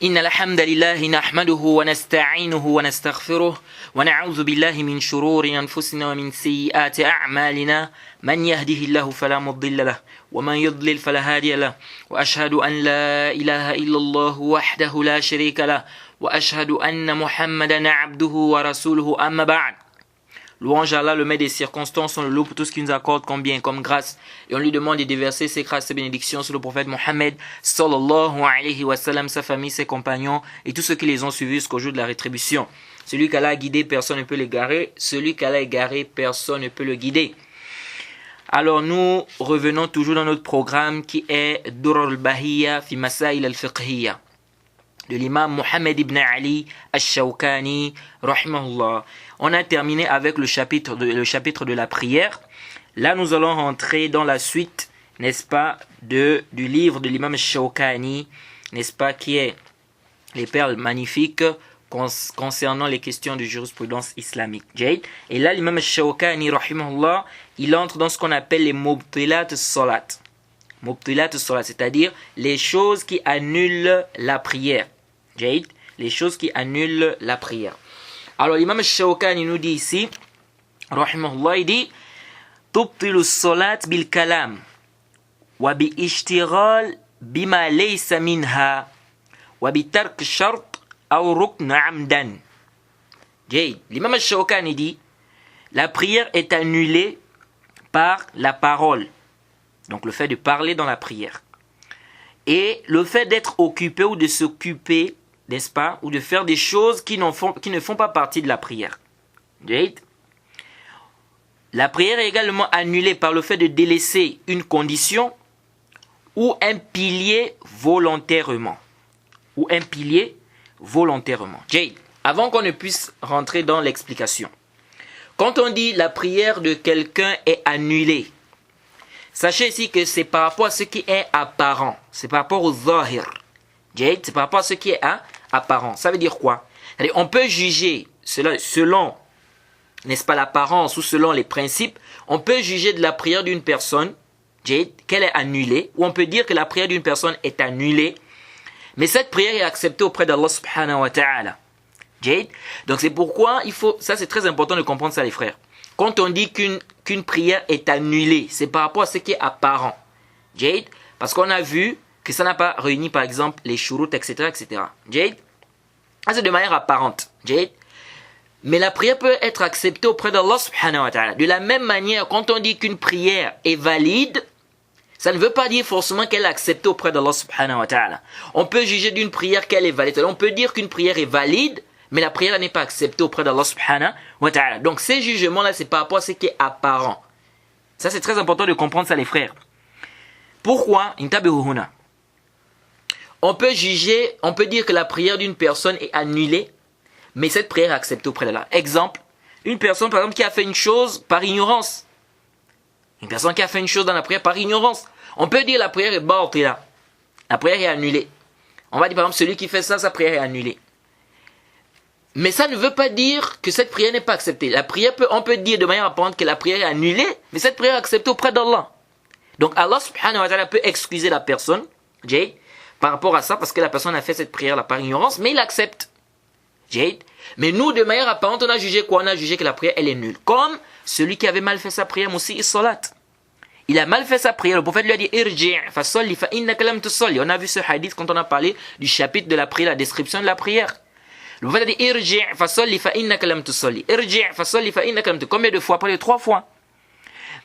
إن الحمد لله نحمده ونستعينه ونستغفره ونعوذ بالله من شرور أنفسنا ومن سيئات أعمالنا من يهده الله فلا مضل له ومن يضلل فلا هادي له وأشهد أن لا إله إلا الله وحده لا شريك له وأشهد أن محمدا عبده ورسوله أما بعد. Louange à Allah, le maître des circonstances, on le loue pour tout ce qu'il nous accorde comme bien, comme grâce. Et on lui demande de déverser ses grâces et bénédictions sur le prophète Mohammed, sallallahu alayhi wa sallam, sa famille, ses compagnons et tous ceux qui les ont suivis jusqu'au jour de la rétribution. Celui qu'Allah a guidé, personne ne peut l'égarer. Celui qu'Allah a égaré, personne ne peut le guider. Alors nous revenons toujours dans notre programme qui est Durar al-Bahiyya fi Masail al-Fiqhiyya de l'imam Mohammed ibn Ali al-Shawkani, rahimahullah. On a terminé avec le chapitre de la prière. Là, nous allons rentrer dans la suite, n'est-ce pas, du livre de l'imam al-Shawkani, n'est-ce pas, qui est les perles magnifiques concernant les questions de jurisprudence islamique. Et là, l'imam al-Shawkani, rahimahullah, il entre dans ce qu'on appelle les mubtilat as-salat. Mubtilat as-salat, c'est-à-dire les choses qui annulent la prière. Les choses qui annulent la prière. Alors l'imam al-Shawkani nous dit ici, rahimahullah, il dit tubtilu as-salat bil kalam wa bi ishtighal bima laysa minha wa bi tark shart aw rukn amdan. L'imam al-Shawkani dit la prière est annulée par la parole. Donc le fait de parler dans la prière. Et le fait d'être occupé ou de s'occuper, n'est-ce pas, ou de faire des choses qui ne font pas partie de la prière. La prière est également annulée par le fait de délaisser une condition ou un pilier volontairement. Avant qu'on ne puisse rentrer dans l'explication. Quand on dit la prière de quelqu'un est annulée, sachez ici que c'est par rapport à ce qui est apparent. C'est par rapport au zahir. C'est par rapport à ce qui est apparent. Ça veut dire quoi? C'est-à-dire, on peut juger cela selon, n'est-ce pas, l'apparence ou selon les principes. On peut juger de la prière d'une personne qu'elle est annulée. Ou on peut dire que la prière d'une personne est annulée. Mais cette prière est acceptée auprès d'Allah subhanahu wa ta'ala. Donc c'est pourquoi ça c'est très important de comprendre ça les frères. Quand on dit qu'une prière est annulée, c'est par rapport à ce qui est apparent. Parce qu'on a vu que ça n'a pas réuni par exemple les shurut, etc. etc. Ça c'est de manière apparente. Mais la prière peut être acceptée auprès d'Allah subhanahu wa ta'ala. De la même manière, quand on dit qu'une prière est valide, ça ne veut pas dire forcément qu'elle est acceptée auprès d'Allah subhanahu wa ta'ala. On peut juger d'une prière qu'elle est valide. On peut dire qu'une prière est valide, mais la prière n'est pas acceptée auprès d'Allah subhanahu wa ta'ala. Donc ces jugements-là, c'est par rapport à ce qui est apparent. Ça, c'est très important de comprendre ça, les frères. Pourquoi? On peut dire que la prière d'une personne est annulée, mais cette prière est acceptée auprès d'Allah. Exemple, une personne, par exemple, qui a fait une chose par ignorance. Une personne qui a fait une chose dans la prière par ignorance. On peut dire la prière est batila. La prière est annulée. On va dire, par exemple, celui qui fait ça, sa prière est annulée. Mais ça ne veut pas dire que cette prière n'est pas acceptée. On peut dire de manière apparente que la prière est annulée, mais cette prière est acceptée auprès d'Allah. Donc Allah subhanahu wa ta'ala peut excuser la personne, par rapport à ça, parce que la personne a fait cette prière-là par ignorance, mais il accepte. Mais nous, de manière apparente, on a jugé quoi? On a jugé que la prière, elle est nulle. Comme celui qui avait mal fait sa prière, Moussi salat. Il a mal fait sa prière. Le prophète lui a dit, Irji' fa salli fa innaka lam tusalli. On a vu ce hadith quand on a parlé du chapitre de la prière, la description de la prière. Le prophète a dit Irji' fa salli fa innaka lam tusalli. Irji' fa salli fa innaka lam tusalli. Combien de fois? Près de 3 fois.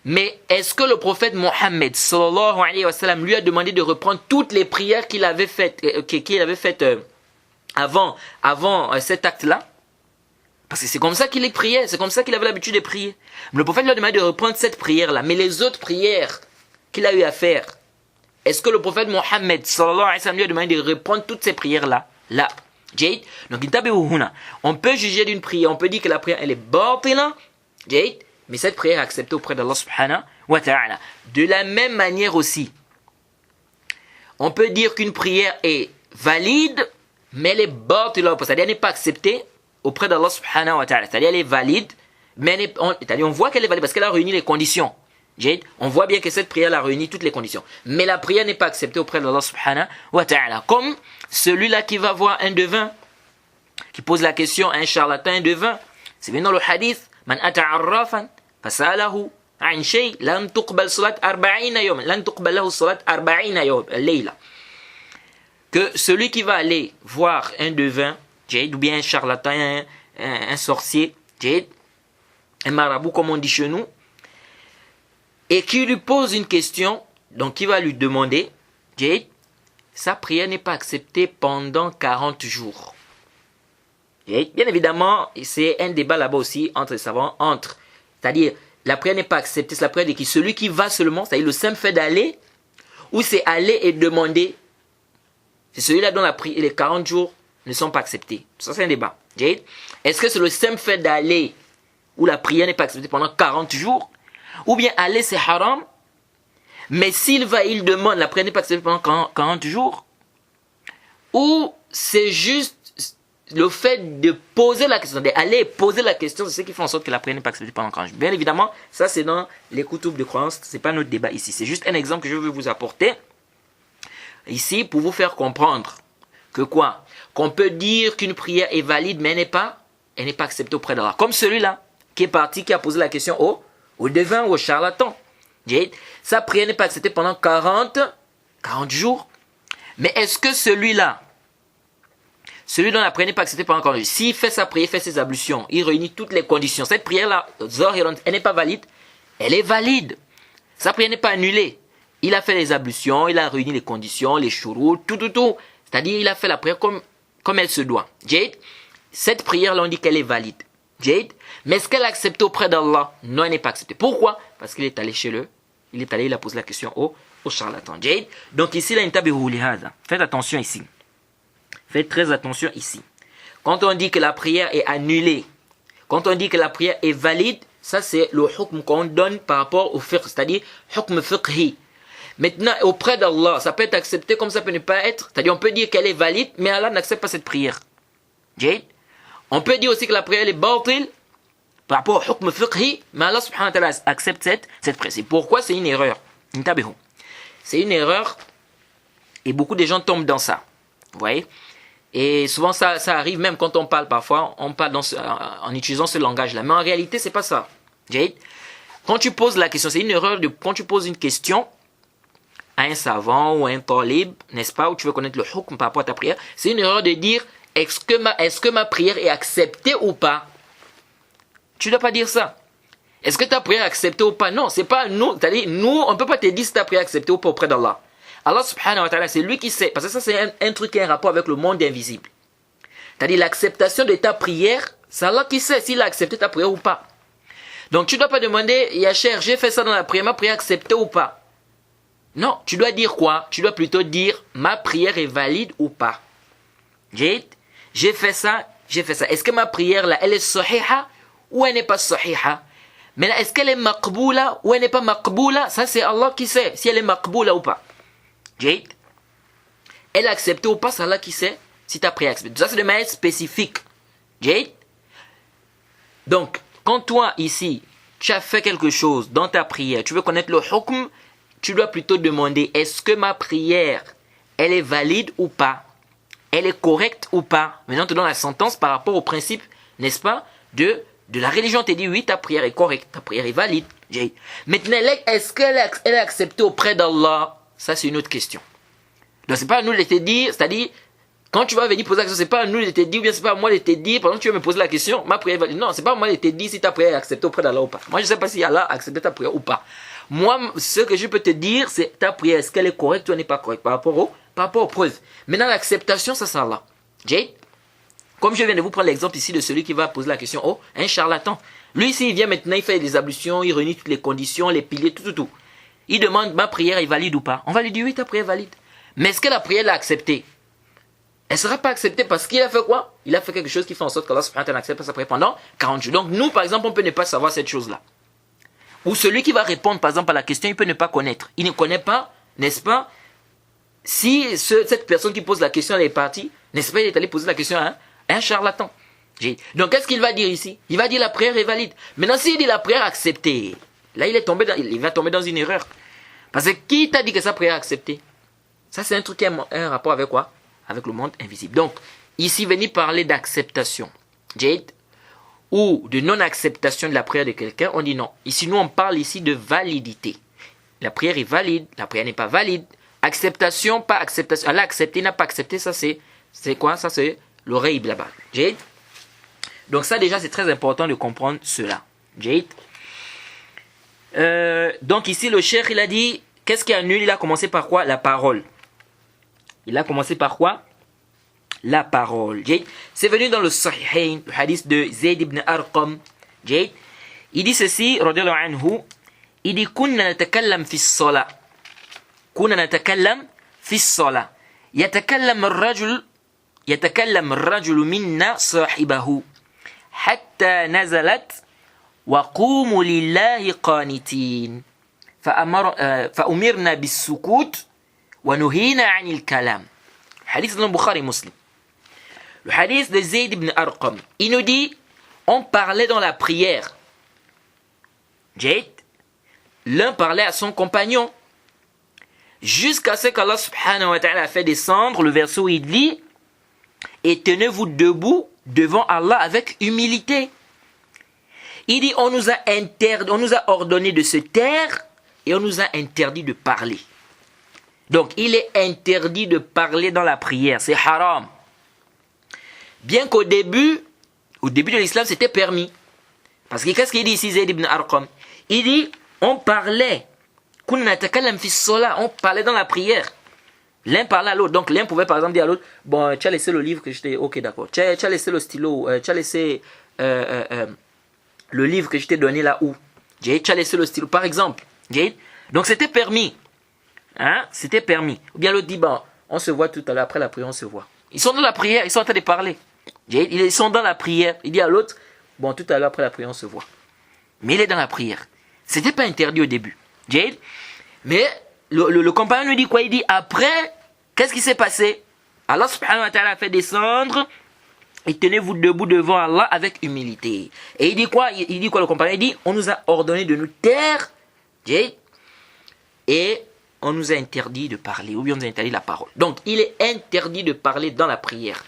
Mais est-ce que le prophète Mohammed sallallahu alayhi wa sallam lui a demandé de reprendre toutes les prières qu'il avait faites avant cet acte-là? Parce que c'est comme ça qu'il priait, c'est comme ça qu'il avait l'habitude de prier. Mais le prophète lui a demandé de reprendre cette prière-là, mais les autres prières qu'il a eu à faire, est-ce que le prophète Mohammed sallallahu alayhi wa sallam lui a demandé de reprendre toutes ces prières-là? Là. Donc on peut juger d'une prière, on peut dire que la prière elle est batila, mais cette prière est acceptée auprès d'Allah subhanahu wa ta'ala. De la même manière aussi, on peut dire qu'une prière est valide, mais elle est batila, c'est-à-dire elle n'est pas acceptée auprès d'Allah subhanahu wa ta'ala. C'est-à-dire elle est valide, mais on voit qu'elle est valide parce qu'elle a réuni les conditions. On voit bien que cette prière a réuni toutes les conditions. Mais la prière n'est pas acceptée auprès d'Allah subhanahu wa ta'ala. Comme celui-là qui va voir un devin, qui pose la question à un charlatan, un devin. C'est bien dans le hadith. Man ata'arrafan, fasalahu, an shay, lan tuqbal salat arba'ina yawm. Lan tuqbal lahu salat arba'ina yawm. Layla. Que celui qui va aller voir un devin, ou bien un charlatan, un sorcier, un marabout comme on dit chez nous, et qui lui pose une question, donc qui va lui demander, sa prière n'est pas acceptée pendant 40 jours. Bien évidemment, c'est un débat là-bas aussi entre les savants, c'est-à-dire la prière n'est pas acceptée, c'est la prière de qui? Celui qui va seulement, c'est-à-dire le simple fait d'aller, ou c'est aller et demander. C'est celui-là dont les 40 jours ne sont pas acceptés. Ça c'est un débat. Est-ce que c'est le simple fait d'aller où la prière n'est pas acceptée pendant 40 jours? Ou bien aller c'est haram, mais s'il va, il demande, la prière n'est pas acceptée pendant 40 jours? Ou c'est juste le fait de poser la question, d'aller poser la question, c'est ce qui fait en sorte que la prière n'est pas acceptée pendant 40 jours. Bien évidemment, ça c'est dans les koutoub de croyance, c'est pas notre débat ici. C'est juste un exemple que je veux vous apporter ici pour vous faire comprendre que quoi? Qu'on peut dire qu'une prière est valide, mais elle n'est pas acceptée auprès d'Allah. Comme celui-là qui est parti, qui a posé la question au devin ou au charlatan. Sa prière n'est pas acceptée pendant 40 jours. Mais est-ce que celui dont la prière n'est pas acceptée pendant 40 jours, s'il fait sa prière, fait ses ablutions, il réunit toutes les conditions, cette prière-là, elle n'est pas valide, elle est valide. Sa prière n'est pas annulée. Il a fait les ablutions, il a réuni les conditions, les shurut, tout. C'est-à-dire, il a fait la prière comme elle se doit. Cette prière-là, on dit qu'elle est valide. Mais est-ce qu'elle est acceptée auprès d'Allah? Non, elle n'est pas acceptée. Pourquoi? Parce qu'il est allé il a posé la question au charlatan. Donc ici, là, faites attention ici. Faites très attention ici. Quand on dit que la prière est annulée, quand on dit que la prière est valide, ça c'est le hukm qu'on donne par rapport au fiqh, c'est-à-dire hukm fiqhi. Maintenant, auprès d'Allah, ça peut être accepté comme ça peut ne pas être. C'est-à-dire, on peut dire qu'elle est valide, mais Allah n'accepte pas cette prière. On peut dire aussi que la prière est batil par rapport au hukm fiqhi, mais Allah subhanahu wa ta'ala accepte cette prière. Pourquoi c'est une erreur? C'est une erreur et beaucoup de gens tombent dans ça. Vous voyez? Et souvent, ça arrive même quand on parle parfois, on parle en utilisant ce langage-là. Mais en réalité, c'est pas ça. Quand tu poses la question, c'est une erreur quand tu poses une question à un savant ou à un talib, n'est-ce pas, où tu veux connaître le hukm par rapport à ta prière, c'est une erreur de dire est-ce que ma prière est acceptée ou pas? Tu ne dois pas dire ça. Est-ce que ta prière est acceptée ou pas? Non, c'est pas nous. C'est-à-dire, nous, on ne peut pas te dire si ta prière est acceptée ou pas auprès d'Allah. Allah subhanahu wa ta'ala, c'est lui qui sait. Parce que ça, c'est un truc qui a un rapport avec le monde invisible. C'est-à-dire, l'acceptation de ta prière, c'est Allah qui sait s'il a accepté ta prière ou pas. Donc, tu ne dois pas demander, Yacher, j'ai fait ça dans la prière, ma prière est acceptée ou pas? Non, tu dois dire quoi? Tu dois plutôt dire, ma prière est valide ou pas? J'ai fait ça. Est-ce que ma prière, là, elle est sahiha ou elle n'est pas sahiha? Mais là, est-ce qu'elle est maqboula ou elle n'est pas maqboula? Ça, c'est Allah qui sait si elle est maqboula ou pas. Elle est acceptée ou pas, c'est Allah qui sait si ta prière est acceptée. Ça, c'est de manière spécifique. Donc, quand toi, ici, tu as fait quelque chose dans ta prière, tu veux connaître le hukm, tu dois plutôt demander, est-ce que ma prière, elle est valide ou pas? Elle est correcte ou pas? Maintenant, on te donne la sentence par rapport au principe, n'est-ce pas, de la religion. On te dit, oui, ta prière est correcte, ta prière est valide. Maintenant, est-ce qu'elle est acceptée auprès d'Allah? Ça, c'est une autre question. Donc, c'est pas à nous de te dire, c'est-à-dire, quand tu vas venir poser la question, c'est pas à nous de te dire, ou bien c'est pas à moi de te dire, pendant que tu vas me poser la question, ma prière est valide. Non, c'est pas à moi de te dire si ta prière est acceptée auprès d'Allah ou pas. Moi, je sais pas si Allah a accepté ta prière ou pas. Moi, ce que je peux te dire, c'est ta prière, est-ce qu'elle est correcte ou elle n'est pas correcte par rapport aux preuves. Maintenant, l'acceptation, ça, c'est Allah. Comme je viens de vous prendre l'exemple ici de celui qui va poser la question, un charlatan. Lui, ici, il vient maintenant, il fait des ablutions, il réunit toutes les conditions, les piliers, tout. Il demande, ma prière est valide ou pas? On va lui dire, oui, ta prière est valide. Mais est-ce que la prière l'a acceptée? Elle ne sera pas acceptée parce qu'il a fait quoi? Il a fait quelque chose qui fait en sorte qu'Allah subhanahu wa ta'ala n'accepte pas sa prière pendant 40 jours. Donc nous, par exemple, on peut ne pas savoir cette chose-là. Ou celui qui va répondre, par exemple, à la question, il peut ne pas connaître. Il ne connaît pas, n'est-ce pas? Si cette personne qui pose la question, elle est partie, n'est-ce pas, il est allé poser la question à un charlatan. Donc qu'est-ce qu'il va dire ici? Il va dire la prière est valide. Maintenant, s'il dit la prière acceptée, Là, il va tomber dans une erreur. Parce que qui t'a dit que sa prière est acceptée? Ça, c'est un truc qui a un rapport avec quoi? Avec le monde invisible. Donc, ici, venir parler d'acceptation, Jade, ou de non-acceptation de la prière de quelqu'un, on dit non. Ici, nous, on parle ici de validité. La prière est valide, la prière n'est pas valide. Acceptation, pas acceptation. Elle a accepté, n'a pas accepté, ça c'est quoi? Ça c'est l'oreille là-bas. Jade. Donc ça déjà, c'est très important de comprendre cela. Jade. Donc ici, le cheikh, il a dit, qu'est-ce qui annule? Il a commencé par quoi? La parole. Il a commencé par quoi? La parole. C'est venu dans le Sahihain, le hadith de Zayd ibn Arqam. Il dit ceci, radiyallahu anhu, il dit kunna natakallam fi s-salat. Kunna natakallam fi s-salat. يتكلم الرجل منا صاحبه حتى نزلت وقوموا لله قانتين فأمرنا بالسكوت ونهينا عن الكلام. Hadith dans Bukhari Muslim. Le hadith de Zayd ibn Arqam. Il nous dit, on parlait dans la prière. L'un parlait à son compagnon. Jusqu'à ce qu'Allah subhanahu wa ta'ala a fait descendre le verset où il dit, et tenez-vous debout devant Allah avec humilité. Il dit, on nous a ordonné de se taire et on nous a interdit de parler. Donc, il est interdit de parler dans la prière. C'est haram. Bien qu'au début de l'islam, c'était permis. Parce que qu'est-ce qu'il dit ici, Zayd ibn Arqam? Il dit, on parlait. On parlait dans la prière. L'un parlait à l'autre. Donc, l'un pouvait par exemple dire à l'autre, bon, tu as laissé le livre que je t'ai... Ok, d'accord. Tu as laissé le stylo, tu as laissé le livre que je t'ai donné là où? Tu as laissé le stylo, par exemple. Donc, c'était permis. Hein? C'était permis. Ou bien l'autre dit, bon, on se voit tout à l'heure, après la prière, on se voit. Ils sont dans la prière, ils sont en train de parler. Ils sont dans la prière. Il dit à l'autre, bon, tout à l'heure, après la prière, on se voit. Mais il est dans la prière. C'était pas interdit au début. Mais le compagnon nous dit quoi? Il dit, après, qu'est-ce qui s'est passé? Allah subhanahu wa ta'ala a fait descendre, et tenez-vous debout devant Allah avec humilité. Et il dit quoi? Il dit quoi le compagnon? Il dit, on nous a ordonné de nous taire, et on nous a interdit de parler, ou bien on nous a interdit la parole. Donc, il est interdit de parler dans la prière.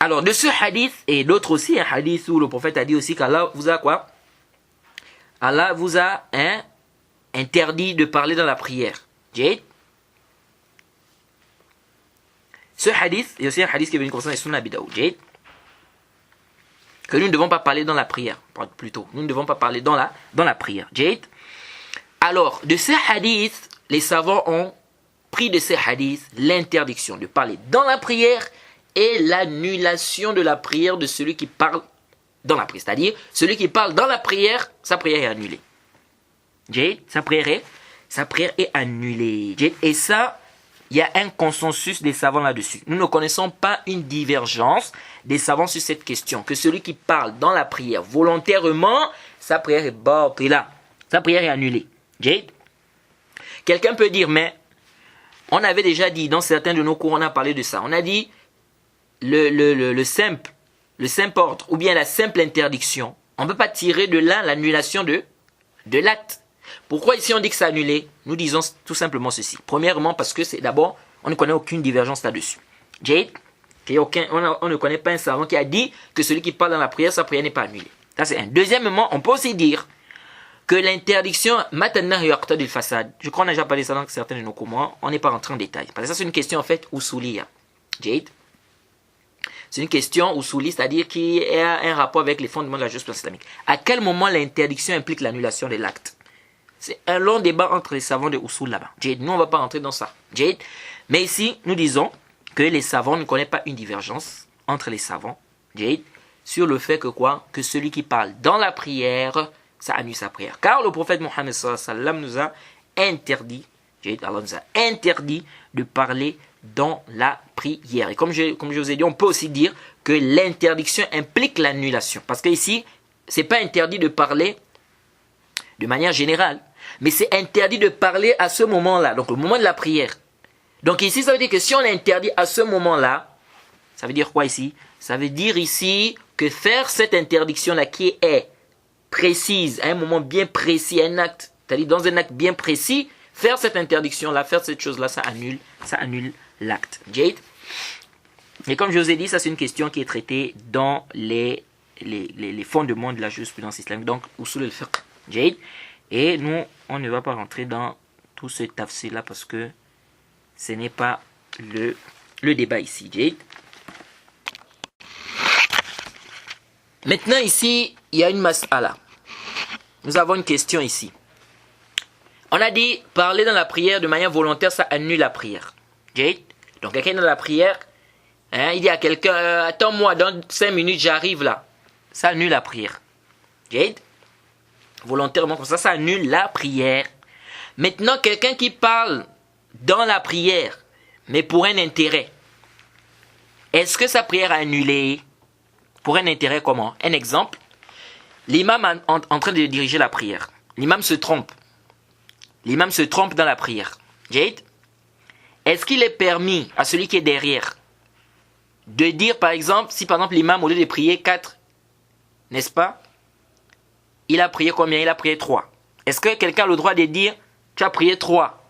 Alors, de ce hadith, et d'autres aussi, un hadith où le prophète a dit aussi qu'Allah vous a quoi? Allah vous a interdit de parler dans la prière. Ce hadith, il y a aussi un hadith qui est venu comme ça dans les Sunan Abi Daoud. Que nous ne devons pas parler dans la prière. Plutôt, nous ne devons pas parler dans la prière. Alors, de ces hadiths, les savants ont pris de ces hadiths l'interdiction de parler dans la prière et l'annulation de la prière de celui qui parle dans la prière. C'est-à-dire, celui qui parle dans la prière, sa prière est annulée. Sa prière est annulée. Et ça, il y a un consensus des savants là-dessus. Nous ne connaissons pas une divergence des savants sur cette question. Que celui qui parle dans la prière volontairement, sa prière est batila. Sa prière est annulée. Quelqu'un peut dire, mais on avait déjà dit, dans certains de nos cours, on a parlé de ça. On a dit, le simple ordre, ou bien la simple interdiction, on ne peut pas tirer de là l'annulation de l'acte. Pourquoi ici on dit que c'est annulé? Nous disons tout simplement ceci. Premièrement, parce que c'est d'abord, on ne connaît aucune divergence là-dessus. On ne connaît pas un savant qui a dit que celui qui parle dans la prière, sa prière n'est pas annulée. Ça c'est un. Deuxièmement, on peut aussi dire que l'interdiction, je crois qu'on a déjà parlé de ça dans certains de nos cours, on n'est pas rentré en détail. Parce que ça c'est une question en fait usuliya. C'est une question usouli, c'est-à-dire qui a un rapport avec les fondements de la jurisprudence islamique. À quel moment l'interdiction implique l'annulation de l'acte? C'est un long débat entre les savants de usul là-bas. Nous on ne va pas rentrer dans ça. Mais ici, nous disons que les savants ne connaissent pas une divergence entre les savants sur le fait que quoi? Que celui qui parle dans la prière, ça annule sa prière. Car le prophète Mohammed sallallahu alayhi wa sallam nous a interdit, Allah nous a interdit de parler dans la prière. Et comme je vous ai dit, on peut aussi dire que l'interdiction implique l'annulation. Parce que ici, ce n'est pas interdit de parler de manière générale, mais c'est interdit de parler à ce moment-là, donc le moment de la prière. Donc ici, ça veut dire que si on l'interdit à ce moment-là, ça veut dire quoi ici? Ça veut dire ici que faire cette interdiction-là qui est précise, à un moment bien précis, un acte, c'est-à-dire dans un acte bien précis, faire cette interdiction-là, faire cette chose-là, ça annule l'acte. Jade. Et comme je vous ai dit, ça c'est une question qui est traitée dans les fondements de la jurisprudence islamique, donc usul al-fiqh. Jade. Et nous, on ne va pas rentrer dans tout ce tafsir-là parce que ce n'est pas le débat ici. Jade. Maintenant ici, il y a une mas'ala. Nous avons une question ici. On a dit, parler dans la prière de manière volontaire, ça annule la prière. Jade. Donc quelqu'un est dans la prière, hein, il dit à quelqu'un, attends-moi, dans 5 minutes, j'arrive là. Ça annule la prière. Jade. Volontairement comme ça annule la prière. Maintenant, quelqu'un qui parle dans la prière, mais pour un intérêt, est-ce que sa prière a annulé? Pour un intérêt comment? Un exemple, l'imam est en train de diriger la prière. L'imam se trompe. L'imam se trompe dans la prière. Jade, est-ce qu'il est permis à celui qui est derrière de dire, par exemple, si par exemple l'imam, au lieu de prier 4, n'est-ce pas, il a prié combien? Il a prié 3. Est-ce que quelqu'un a le droit de dire, tu as prié 3?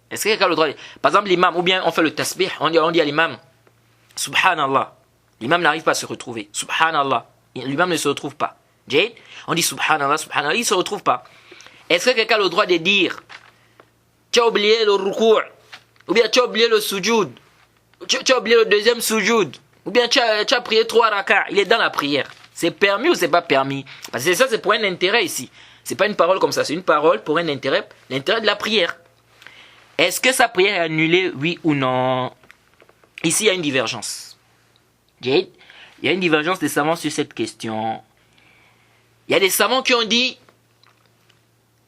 Est-ce que quelqu'un a le droit de... Par exemple, l'imam, ou bien on fait le tasbih, on dit à l'imam, Subhanallah. L'imam n'arrive pas à se retrouver. Subhanallah. L'imam ne se retrouve pas. Jade, on dit Subhanallah, Subhanallah, il ne se retrouve pas. Est-ce que quelqu'un a le droit de dire, tu as oublié le rukou', ou bien tu as oublié le sujoud, tu as oublié le deuxième sujoud, ou bien tu as prié 3 rakats, il est dans la prière. C'est permis ou c'est pas permis? Parce que ça, c'est pour un intérêt ici. C'est pas une parole comme ça, c'est une parole pour un intérêt, l'intérêt de la prière. Est-ce que sa prière est annulée, oui ou non? Ici, il y a une divergence. Jade, il y a une divergence des savants sur cette question. Il y a des savants qui ont dit,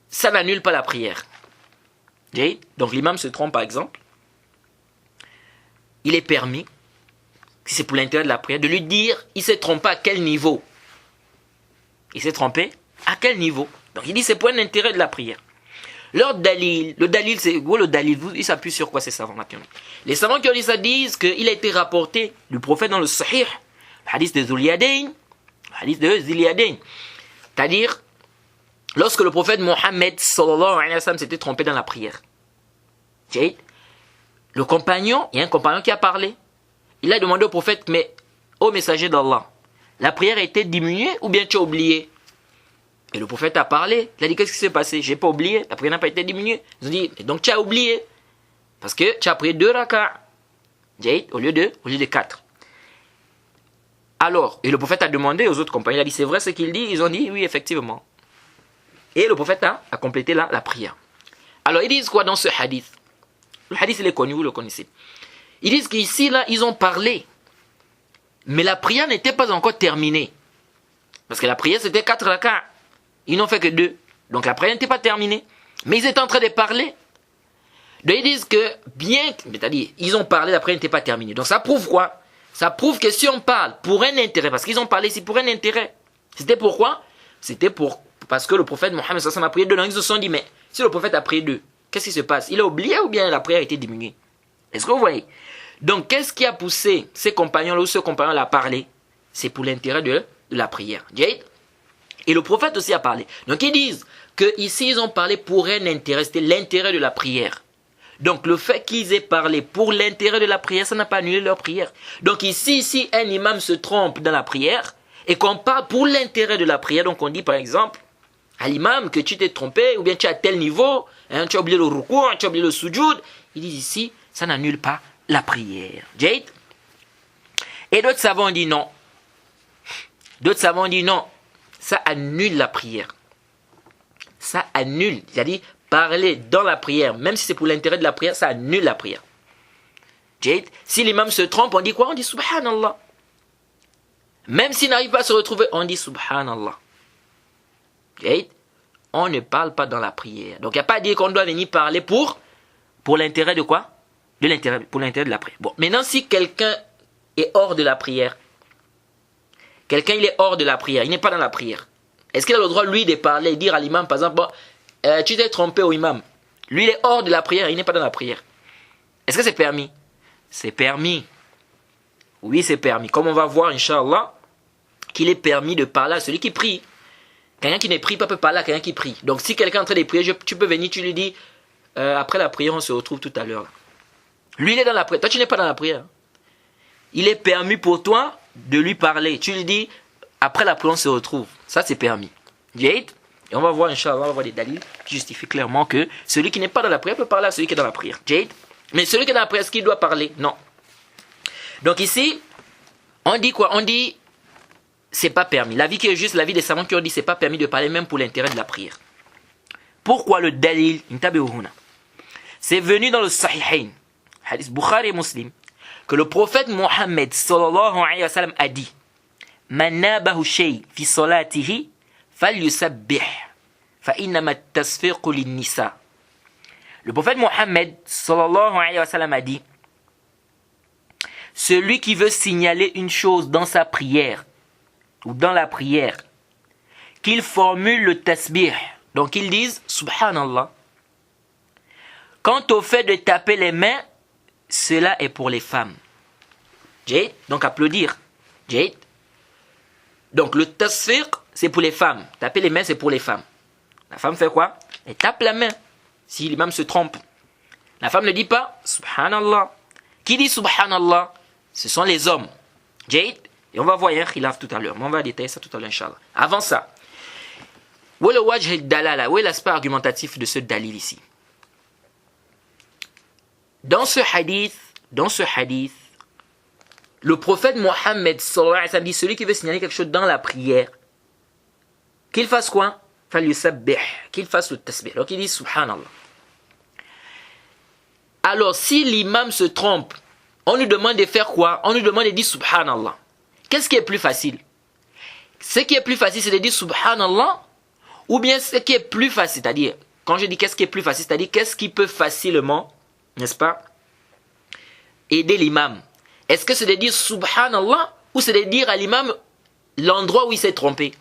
ça n'annule pas la prière. Jade, donc l'imam se trompe par exemple. Il est permis, si c'est pour l'intérêt de la prière, de lui dire, il s'est trompé à quel niveau? Il s'est trompé à quel niveau? Donc il dit, c'est pour un intérêt de la prière. Leur dalil, le dalil, c'est quoi le dalil? Il s'appuie sur quoi ces savants-là? Les savants qui ont dit ça disent qu'il a été rapporté du prophète dans le Sahih, le hadith de Zuliadain, c'est-à-dire lorsque le prophète Mohammed sallallahu alayhi wa sallam s'était trompé dans la prière. Le compagnon, il y a un compagnon qui a parlé. Il a demandé au prophète, mais ô messager d'Allah, la prière a été diminuée ou bien tu as oublié? Et le prophète a parlé. Il a dit, qu'est-ce qui s'est passé? J'ai pas oublié. La prière n'a pas été diminuée. Ils ont dit, donc tu as oublié. Parce que tu as prié 2 rakats. Au lieu de 4. Alors, et le prophète a demandé aux autres compagnons, il a dit, c'est vrai ce qu'il dit? Ils ont dit, oui, effectivement. Et le prophète a complété la prière. Alors, ils disent quoi dans ce hadith? Le hadith, il est connu, vous le connaissez. Ils disent qu'ici, là, ils ont parlé. Mais la prière n'était pas encore terminée. Parce que la prière, c'était 4 rakats. Ils n'ont fait que 2. Donc la prière n'était pas terminée. Mais ils étaient en train de parler. Donc ils disent que c'est-à-dire, ils ont parlé, la prière n'était pas terminée. Donc ça prouve quoi? Ça prouve que si on parle pour un intérêt, parce qu'ils ont parlé ici pour un intérêt. C'était pourquoi? C'était parce que le prophète Mohammed sallallahu alayhi wa sallam a prié 2. Donc ils se sont dit, mais si le prophète a prié 2, qu'est-ce qui se passe? Il a oublié ou bien la prière a été diminuée? Est-ce que vous voyez? Donc qu'est-ce qui a poussé ces compagnons-là ou ce compagnon-là à parler? C'est pour l'intérêt de la prière. Jade? Et le prophète aussi a parlé. Donc ils disent qu'ici ils ont parlé pour un intérêt, c'était l'intérêt de la prière. Donc le fait qu'ils aient parlé pour l'intérêt de la prière, ça n'a pas annulé leur prière. Donc ici, si un imam se trompe dans la prière et qu'on parle pour l'intérêt de la prière, donc on dit par exemple à l'imam que tu t'es trompé ou bien tu es à tel niveau, hein, tu as oublié le rukou, tu as oublié le sujoud, ils disent ici, ça n'annule pas la prière. Jade? Et d'autres savants disent non. D'autres savants disent non. Ça annule la prière. Ça annule. C'est-à-dire, parler dans la prière, même si c'est pour l'intérêt de la prière, ça annule la prière. Jade, si l'imam se trompe, on dit quoi? On dit Subhanallah. Même s'il n'arrive pas à se retrouver, on dit Subhanallah. Jade, on ne parle pas dans la prière. Donc, il n'y a pas à dire qu'on doit venir parler pour l'intérêt de quoi? Pour l'intérêt de la prière. Bon, maintenant, si quelqu'un est hors de la prière, quelqu'un, il est hors de la prière, il n'est pas dans la prière. Est-ce qu'il a le droit, lui, de parler et dire à l'imam, par exemple, tu t'es trompé au imam. Lui, il est hors de la prière, il n'est pas dans la prière. Est-ce que c'est permis? C'est permis. Oui, c'est permis. Comme on va voir, Inch'Allah, qu'il est permis de parler à celui qui prie. Quelqu'un qui ne prie pas peut parler à quelqu'un qui prie. Donc si quelqu'un est en train de prier, tu peux venir, tu lui dis, après la prière, on se retrouve tout à l'heure. Lui, il est dans la prière. Toi, tu n'es pas dans la prière. Il est permis pour toi de lui parler. Tu lui dis, après la prière, on se retrouve. Ça, c'est permis. Jade. Et on va voir, Inch'Allah, on va voir des dalils qui justifient clairement que celui qui n'est pas dans la prière peut parler à celui qui est dans la prière. Jade. Mais celui qui est dans la prière, est-ce qu'il doit parler? Non. Donc ici, on dit quoi? On dit, c'est pas permis. L'avis qui est juste, l'avis des savants qui ont dit, c'est pas permis de parler même pour l'intérêt de la prière. Pourquoi le dalil? C'est venu dans le Sahihain, hadith Bukhari et Muslim, que le prophète Mohammed sallallahu alayhi wa sallam a dit, Man nabahu shay fi salatihi falyusabbih fa innama tasfiqu lin-nisa. Le prophète Mohammed sallallahu alayhi wa sallam a dit, celui qui veut signaler une chose dans sa prière ou dans la prière, qu'il formule le tasbih, donc qu'ils disent subhanallah. Quant au fait de taper les mains, cela est pour les femmes. Jade, donc applaudir. Jade. Donc le tasfiq, c'est pour les femmes. Taper les mains, c'est pour les femmes. La femme fait quoi? Elle tape la main. Si l'imam se trompe. La femme ne dit pas subhanallah. Qui dit subhanallah? Ce sont les hommes. Jade. Et on va voir un khilaf tout à l'heure. Mais on va détailler ça tout à l'heure, Inch'Allah. Avant ça, où est le wajh al-dalala? Où est l'aspect argumentatif de ce dalil ici? Dans ce hadith, le prophète Mohammed sallallahu alayhi wa sallam dit, celui qui veut signaler quelque chose dans la prière, qu'il fasse quoi? Qu'il fasse le tasbih. Donc il dit subhanallah. Alors si l'imam se trompe, on lui demande de faire quoi? On lui demande de dire subhanallah. Qu'est-ce qui est plus facile? Ce qui est plus facile, c'est de dire subhanallah, ou bien ce qui est plus facile, c'est-à-dire, quand je dis qu'est-ce qui est plus facile, c'est-à-dire qu'est-ce qui peut facilement, n'est-ce pas, aider l'imam. Est-ce que c'est de dire subhanallah, ou c'est de dire à l'imam l'endroit où il s'est trompé?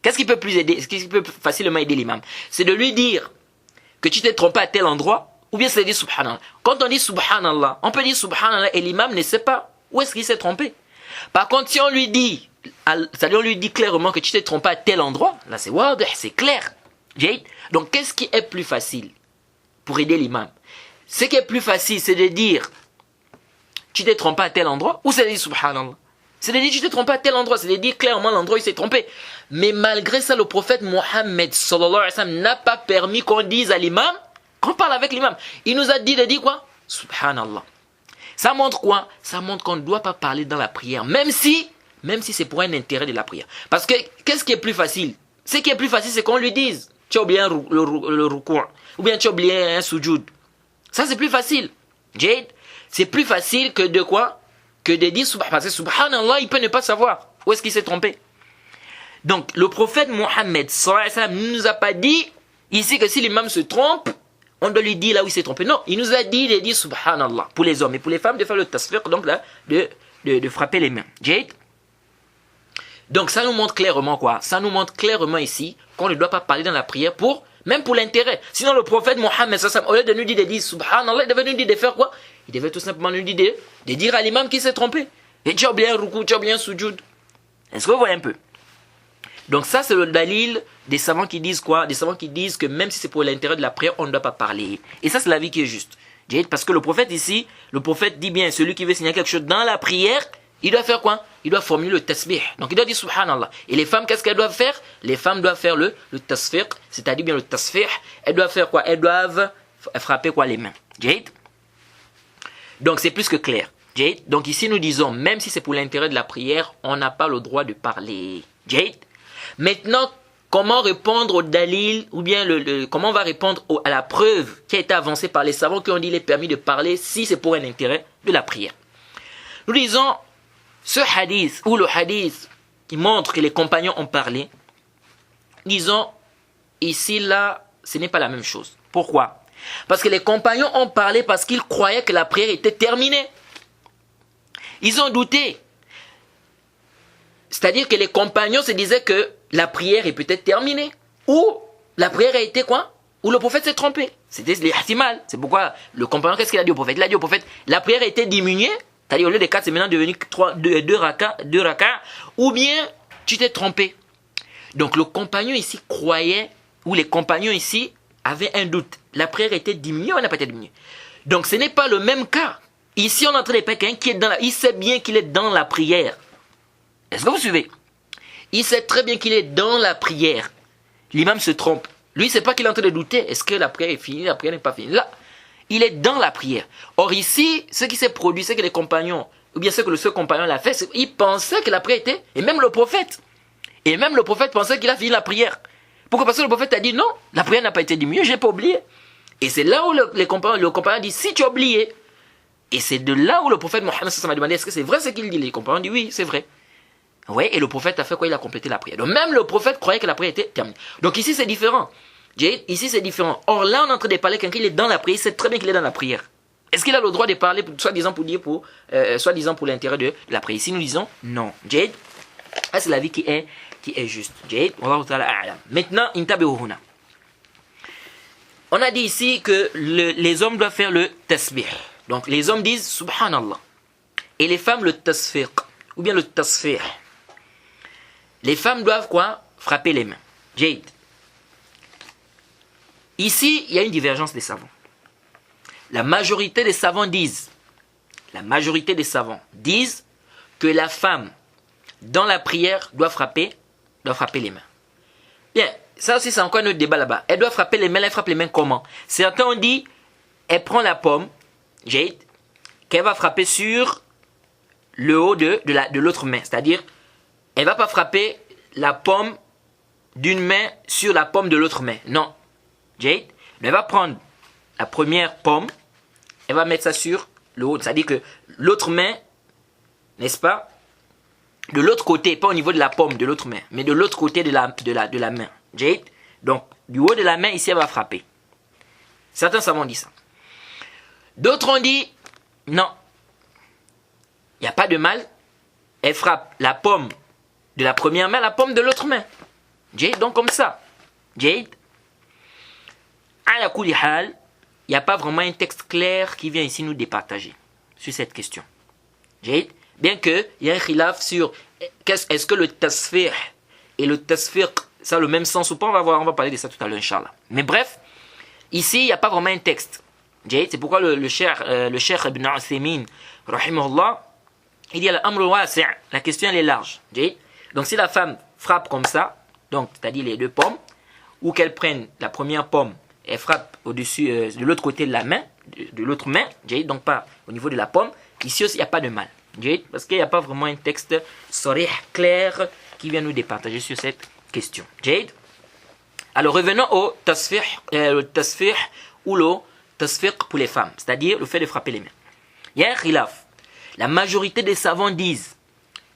Qu'est-ce qui peut plus aider, qu'est-ce qui peut facilement aider l'imam? C'est de lui dire que tu t'es trompé à tel endroit, ou bien c'est de dire subhanallah. Quand on dit subhanallah, on peut dire subhanallah et l'imam ne sait pas où est-ce qu'il s'est trompé. Par contre, si on lui dit, c'est-à-dire on lui dit clairement que tu t'es trompé à tel endroit, là c'est wadih, c'est clair. Donc qu'est-ce qui est plus facile pour aider l'imam? Ce qui est plus facile, c'est de dire tu t'es trompé à tel endroit, ou c'est de dire subhanallah. C'est de dire tu t'es trompé à tel endroit, c'est de dire clairement l'endroit où il s'est trompé. Mais malgré ça, le prophète Mohammed sallallahu alayhi wa sallam n'a pas permis qu'on dise à l'imam, qu'on parle avec l'imam. Il nous a dit de dire quoi? Subhanallah. Ça montre quoi? Ça montre qu'on ne doit pas parler dans la prière, même si c'est pour un intérêt de la prière. Parce que, qu'est-ce qui est plus facile? Ce qui est plus facile, c'est qu'on lui dise, tu as oublié le ruku', ou bien tu as oublié un sujoud. Ça, c'est plus facile. Jade, c'est plus facile que de quoi? Que de dire subhanallah. Parce que subhanallah, il peut ne pas savoir où est-ce qu'il s'est trompé. Donc, le prophète Mohammed sallallahu alayhi wa sallam ne nous a pas dit ici que si l'imam se trompe, on doit lui dire là où il s'est trompé. Non, il nous a dit de dire subhanallah pour les hommes et pour les femmes de faire le tasfiq, donc là, de frapper les mains. Jade. Donc ça nous montre clairement quoi? Ça nous montre clairement ici qu'on ne doit pas parler dans la prière même pour l'intérêt. Sinon le prophète Mohammed sallallahu alayhi wa sallam, au lieu de nous dire de dire subhanallah, il devait nous dire de faire quoi? Il devait tout simplement nous dire de dire à l'imam qui s'est trompé. Et tu as oublié un ruku, tu as oublié un sujoud. Est-ce que vous voyez un peu? Donc ça c'est le dalil des savants qui disent quoi? Des savants qui disent que même si c'est pour l'intérêt de la prière, on ne doit pas parler. Et ça c'est l'avis qui est juste. Parce que le prophète ici, le prophète dit bien, celui qui veut signaler quelque chose dans la prière, il doit faire quoi? Il doit formuler le tasbih. Donc il doit dire subhanallah. Et les femmes, qu'est-ce qu'elles doivent faire? Les femmes doivent faire le tasfiq, c'est-à-dire bien le tasfih. Elles doivent faire quoi? Elles doivent frapper quoi? Les mains. Donc c'est plus que clair. Donc ici nous disons, même si c'est pour l'intérêt de la prière, on n'a pas le droit de parler. Maintenant, comment répondre au dalil, ou bien comment on va répondre à la preuve qui a été avancée par les savants qui ont dit qu'il est permis de parler si c'est pour un intérêt de la prière. Nous disons, ce hadith, ou le hadith qui montre que les compagnons ont parlé, disons, ici, là, ce n'est pas la même chose. Pourquoi? Parce que les compagnons ont parlé parce qu'ils croyaient que la prière était terminée. Ils ont douté. C'est-à-dire que les compagnons se disaient que la prière est peut-être terminée. Ou la prière a été quoi? Ou le prophète s'est trompé. C'était l'ihtimal. C'est pourquoi le compagnon, qu'est-ce qu'il a dit au prophète? Il a dit au prophète, la prière a été diminuée C'est-à-dire au lieu de 4, c'est maintenant devenu 2 raka, ou bien tu t'es trompé. Donc le compagnon ici croyait, ou les compagnons ici avaient un doute. La prière était diminuée ou elle n'a pas été diminuée. Donc ce n'est pas le même cas. Ici on est en train de parler quelqu'un qui est il sait bien qu'il est dans la prière. Est-ce que vous suivez? Il sait très bien qu'il est dans la prière. L'imam se trompe. Lui, il ne sait pas qu'il est en train de douter. Est-ce que la prière est finie? La prière n'est pas finie. Là, il est dans la prière. Or ici, ce qui s'est produit, c'est que les compagnons, ou bien ce que le seul compagnon l'a fait, il pensait que la prière était, et même le prophète pensait qu'il a fini la prière. Pourquoi? Parce que le prophète a dit non, la prière n'a pas été diminuée, je n'ai pas oublié. Et c'est là où le compagnon dit, si tu as oublié, et c'est de là où le prophète Mohammed m'a demandé, est-ce que c'est vrai ce qu'il dit? Les compagnons dit oui, c'est vrai. Ouais, et le prophète a fait quoi? Il a complété la prière. Donc même le prophète croyait que la prière était terminée. Donc ici c'est différent. Ici c'est différent. Or là on est en train de parler quelqu'un qui est dans la prière, il sait très bien qu'il est dans la prière. Est-ce qu'il a le droit de parler, soi-disant pour l'intérêt de la prière? Ici nous disons non. Jade, c'est la vie qui est juste. Jade, wallahu ta'ala a'lam. Maintenant, intabi'uhuna. On a dit ici que les hommes doivent faire le tasbih. Donc les hommes disent subhanallah. Et les femmes le tasfiq, ou bien le tasfih. Les femmes doivent quoi? Frapper les mains. Jade. Ici, il y a une divergence des savants. La majorité des savants disent que la femme, dans la prière, doit frapper les mains. Bien, ça aussi c'est encore un autre débat là-bas. Elle doit frapper les mains, elle frappe les mains comment? Certains ont dit, elle prend la pomme, Jade, qu'elle va frapper sur le haut de l'autre main. C'est-à-dire, elle ne va pas frapper la pomme d'une main sur la pomme de l'autre main. Non. Jade, elle va prendre la première pomme, elle va mettre ça sur le haut. C'est-à-dire que l'autre main, n'est-ce pas, de l'autre côté, pas au niveau de la pomme de l'autre main, mais de l'autre côté de la main. Jade, donc du haut de la main, ici, elle va frapper. Certains savants disent ça. D'autres ont dit, non, il n'y a pas de mal, elle frappe la pomme de la première main, la pomme de l'autre main. Jade, donc comme ça. Jade, à la koulihal, il n'y a pas vraiment un texte clair qui vient ici nous départager sur cette question. Jade, bien qu'il y ait un khilaf sur est-ce que le tasfih et le tasfiq, ça a le même sens ou pas, on va parler de ça tout à l'heure, Inch'Allah. Mais bref, ici, il n'y a pas vraiment un texte. Jade, c'est pourquoi le cheikh Ibn Uthaymin, rahimahullah, il dit la question elle est large. Jade. Donc si la femme frappe comme ça, donc c'est-à-dire les deux pommes, ou qu'elle prenne la première pomme et frappe au-dessus de l'autre côté de la main, de l'autre main, Jade, donc pas au niveau de la pomme, ici aussi il n'y a pas de mal. Jade, parce qu'il n'y a pas vraiment un texte sarih, clair qui vient nous départager sur cette question. Jade. Alors revenons au tasfih ou le tasfiq pour les femmes, c'est-à-dire le fait de frapper les mains. Il y a un khilaf. La majorité des savants disent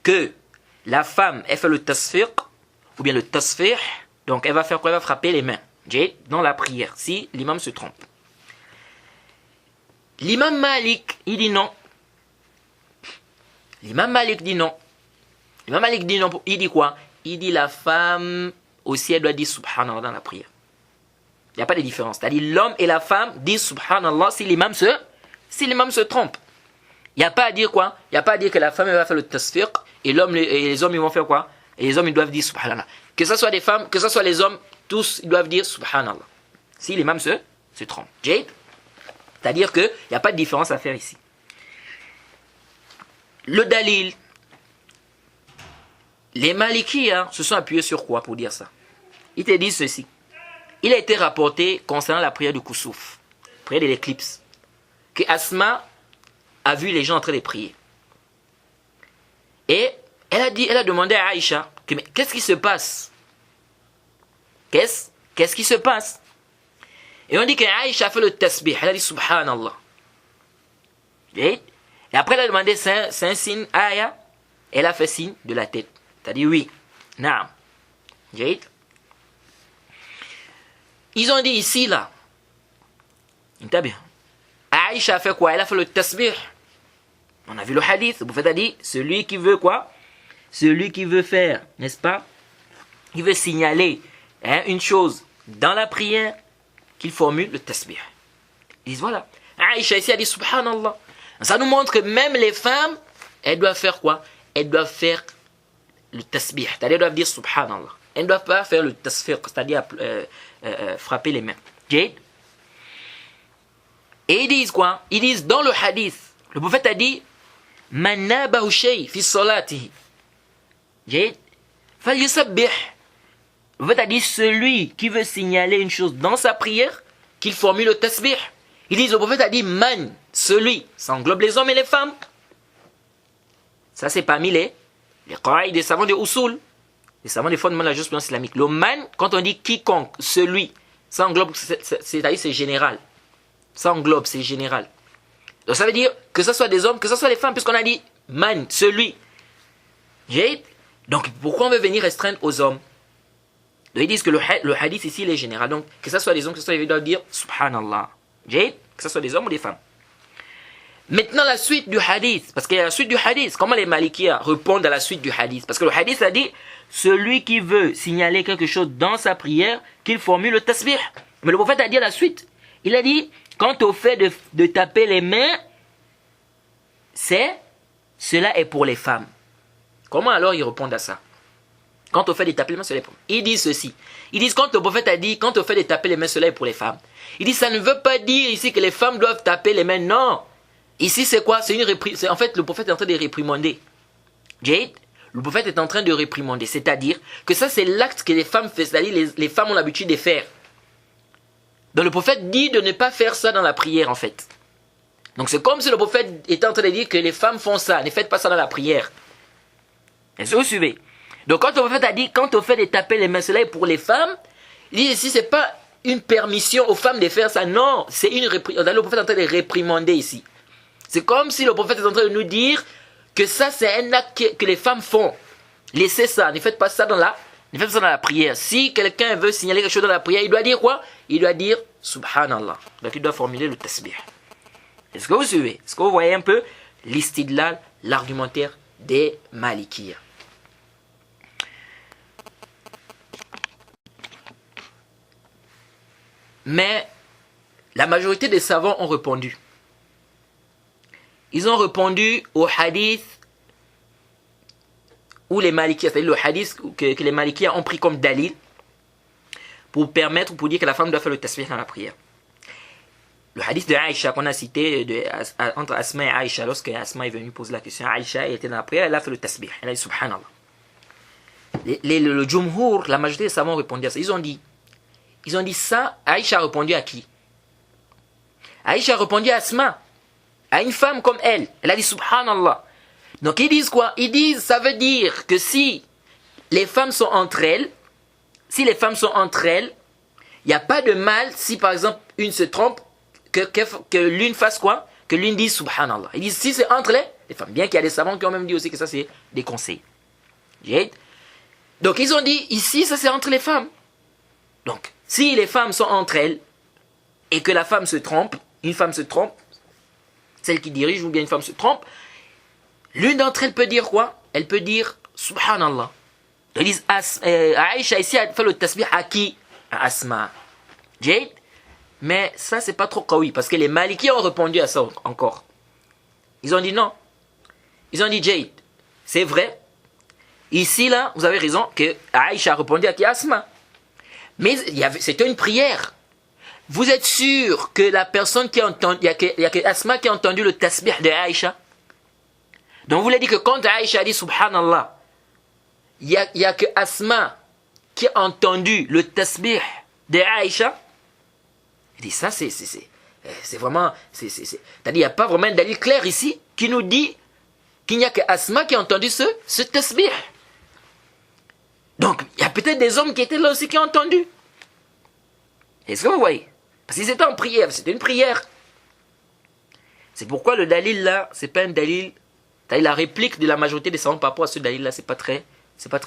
que la femme, elle fait le tasfiq, ou bien le tasfih, donc elle va faire quoi? Elle va frapper les mains, dans la prière, si l'imam se trompe. L'imam Malik, il dit non. L'imam Malik dit non. L'imam Malik dit non, il dit quoi? Il dit la femme aussi, elle doit dire subhanallah dans la prière. Il n'y a pas de différence. C'est-à-dire l'homme et la femme disent subhanallah si l'imam se trompe. Il n'y a pas à dire quoi? Il n'y a pas à dire que la femme elle va faire le tasfiq et les hommes ils vont faire quoi? Et les hommes ils doivent dire subhanallah. Que ce soit des femmes, que ce soit les hommes, tous ils doivent dire subhanallah. Si l'imam se trompe. Jade? C'est-à-dire qu'il n'y a pas de différence à faire ici. Le dalil, les Malikis se sont appuyés sur quoi pour dire ça? Ils te disent ceci. Il a été rapporté concernant la prière du Koussouf, prière de l'éclipse, que Asma a vu les gens en train de prier. Et elle a demandé à Aïcha, mais qu'est-ce qui se passe? Qu'est-ce qui se passe? Et on dit qu'Aïcha a fait le tasbih, elle a dit subhanallah. Et après elle a demandé, c'est un signe, Aya, elle a fait signe de la tête. C'est-à-dire oui, naam. Ils ont dit ici, là, Aïcha a fait quoi? Elle a fait le tasbih. On a vu le hadith, le prophète a dit, celui qui veut quoi? Celui qui veut faire, n'est-ce pas? Il veut signaler une chose dans la prière, qu'il formule le tasbih. Ils disent voilà. Aïcha ici a dit subhanallah. Ça nous montre que même les femmes, elles doivent faire quoi? Elles doivent faire le tasbih, c'est-à-dire elles doivent dire subhanallah. Elles ne doivent pas faire le tasfiq, c'est-à-dire frapper les mains. Et ils disent quoi? Ils disent dans le hadith, le prophète a dit Man nabahu shay fi salatihi. Falyusabbih. Le prophète a dit celui qui veut signaler une chose dans sa prière, qu'il formule le tasbih. Ils disent, le prophète a dit man, celui, ça englobe les hommes et les femmes. Ça c'est parmi les qaïd des savants de usul, les savants des fondements de la jurisprudence islamique. Le man, quand on dit quiconque, celui, ça englobe, c'est-à-dire c'est général. Ça englobe, c'est général. Donc ça veut dire que ce soit des hommes, que ce soit les femmes, puisqu'on a dit man, celui. Donc pourquoi on veut venir restreindre aux hommes? Donc, ils disent que le hadith ici il est général. Donc que ce soit des hommes, que ce soit les femmes, ils doivent dire subhanallah. Que ce soit des hommes ou des femmes. Maintenant la suite du hadith, parce qu'il y a la suite du hadith. Comment les Malikiya répondent à la suite du hadith? Parce que le hadith a dit celui qui veut signaler quelque chose dans sa prière, qu'il formule le tasbih. Mais le prophète a dit à la suite, il a dit quant au fait de taper les mains, cela est pour les femmes. Comment alors ils répondent à ça? Quant au fait de taper les mains, cela est pour les femmes. Ils disent ceci. Ils disent quand le prophète a dit quant au fait de taper les mains, cela est pour les femmes. Il dit ça ne veut pas dire ici que les femmes doivent taper les mains. Non. Ici c'est quoi? C'est en fait le prophète est en train de réprimander. Le prophète est en train de réprimander. C'est-à-dire que ça c'est l'acte que les femmes font. C'est-à-dire les femmes ont l'habitude de faire. Donc le prophète dit de ne pas faire ça dans la prière en fait. Donc c'est comme si le prophète était en train de dire que les femmes font ça. Ne faites pas ça dans la prière. Est-ce que vous suivez? Donc quand le prophète a dit quand on fait de taper les mains, cela est pour les femmes, il dit ici c'est pas une permission aux femmes de faire ça. Non, c'est une réprimande. Le prophète est en train de réprimander ici. C'est comme si le prophète est en train de nous dire que ça c'est un acte que les femmes font. Laissez ça, ne faites pas ça dans la prière. Si quelqu'un veut signaler quelque chose dans la prière, il doit dire quoi? Il doit dire subhanallah. Donc il doit formuler le tasbih. Est-ce que vous suivez? Est-ce que vous voyez un peu l'istidlal, l'argumentaire des Malikiya? Mais la majorité des savants ont répondu. Ils ont répondu au hadith où les Malikiya, c'est-à-dire le hadith que les Malikiya ont pris comme dalil pour dire que la femme doit faire le tasbih dans la prière. Le hadith de Aïcha qu'on a cité entre Asma et Aïcha, lorsque Asma est venue poser la question, Aïcha était dans la prière, elle a fait le tasbih, elle a dit subhanallah. Le Jumhur, la majorité des savants ont répondu à ça. Ils ont dit ça, Aïcha a répondu à qui? Aïcha a répondu à Asma, à une femme comme elle. Elle a dit subhanallah. Donc ils disent quoi? Ils disent, ça veut dire que si les femmes sont entre elles, il n'y a pas de mal si par exemple une se trompe, que l'une fasse quoi? Que l'une dise subhanallah. Ils disent si c'est entre les femmes, bien qu'il y a des savants qui ont même dit aussi que ça c'est des conseils. Donc ils ont dit ici ça c'est entre les femmes. Donc si les femmes sont entre elles et que la femme se trompe, une femme se trompe, celle qui dirige ou bien une femme se trompe, l'une d'entre elles peut dire quoi? Elle peut dire subhanallah. Ils disent Aïcha ici a fait le tasbih à qui? À Asma. Mais ça c'est pas trop kawi parce que les Maliki ont répondu à ça encore. Ils ont dit non. Ils ont dit Jade, c'est vrai. Ici là, vous avez raison que Aïcha a répondu à qui? Asma. Mais c'était une prière. Vous êtes sûr que la personne qui a entendu, il y a que Asma qui a entendu le tasbih de Aïcha? Donc vous voulez dire que quand Aïcha a dit subhanallah, il y a que Asma qui a entendu le tasbih de Aïcha? Il dit ça c'est vraiment, c'est-à-dire il n'y a pas vraiment un dalil clair ici qui nous dit qu'il n'y a que Asma qui a entendu ce tasbih. Donc il y a peut-être des hommes qui étaient là aussi qui ont entendu. Est-ce que vous voyez? Parce qu'ils étaient en prière, c'était une prière. C'est pourquoi le dalil là, c'est pas un dalil, la réplique de la majorité des savants par rapport à ce dalil là, c'est pas très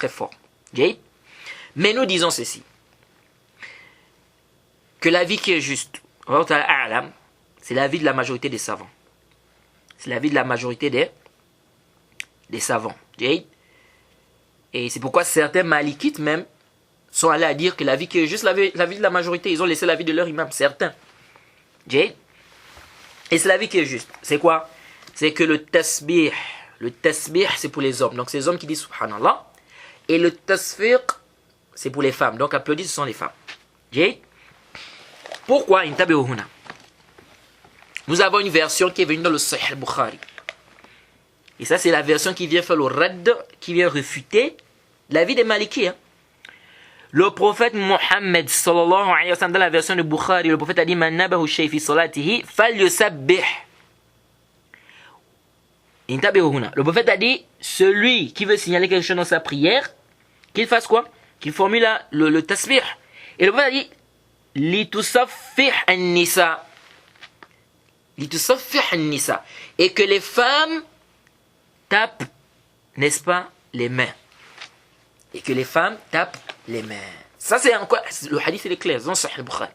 fort. Okay? Mais nous disons ceci, que l'avis qui est juste, c'est l'avis de la majorité des savants. C'est l'avis de la majorité des savants. Okay? Et c'est pourquoi certains malikites même sont allés à dire que l'avis qui est juste l'avis de la majorité. Ils ont laissé l'avis de leur imam, certains. Okay? Et c'est l'avis qui est juste. C'est quoi? c'est que le tasbih c'est pour les hommes. Donc c'est les hommes qui disent subhanallah. Et le tasfiq c'est pour les femmes. Donc applaudis, ce sont les femmes. Pourquoi nous avons une version qui est venue dans le Sahih al-Bukhari. Et ça c'est la version qui vient faire le radd, qui vient réfuter l'avis des Malikis. Le prophète Mohammed sallallahu alayhi wa sallam, dans la version de Bukhari, le prophète a dit Man nabahu shay fi salatihi falyusabbih. Le prophète a dit celui qui veut signaler quelque chose dans sa prière, qu'il fasse quoi? Qu'il formule le tasbih. Et le prophète a dit litusaffih an-nisa. Litusaffih an-nisa. Et que les femmes tapent, n'est-ce pas, les mains. Et que les femmes tapent les mains. Ça c'est encore, le hadith il est clair, dans Sahih al-Bukhari.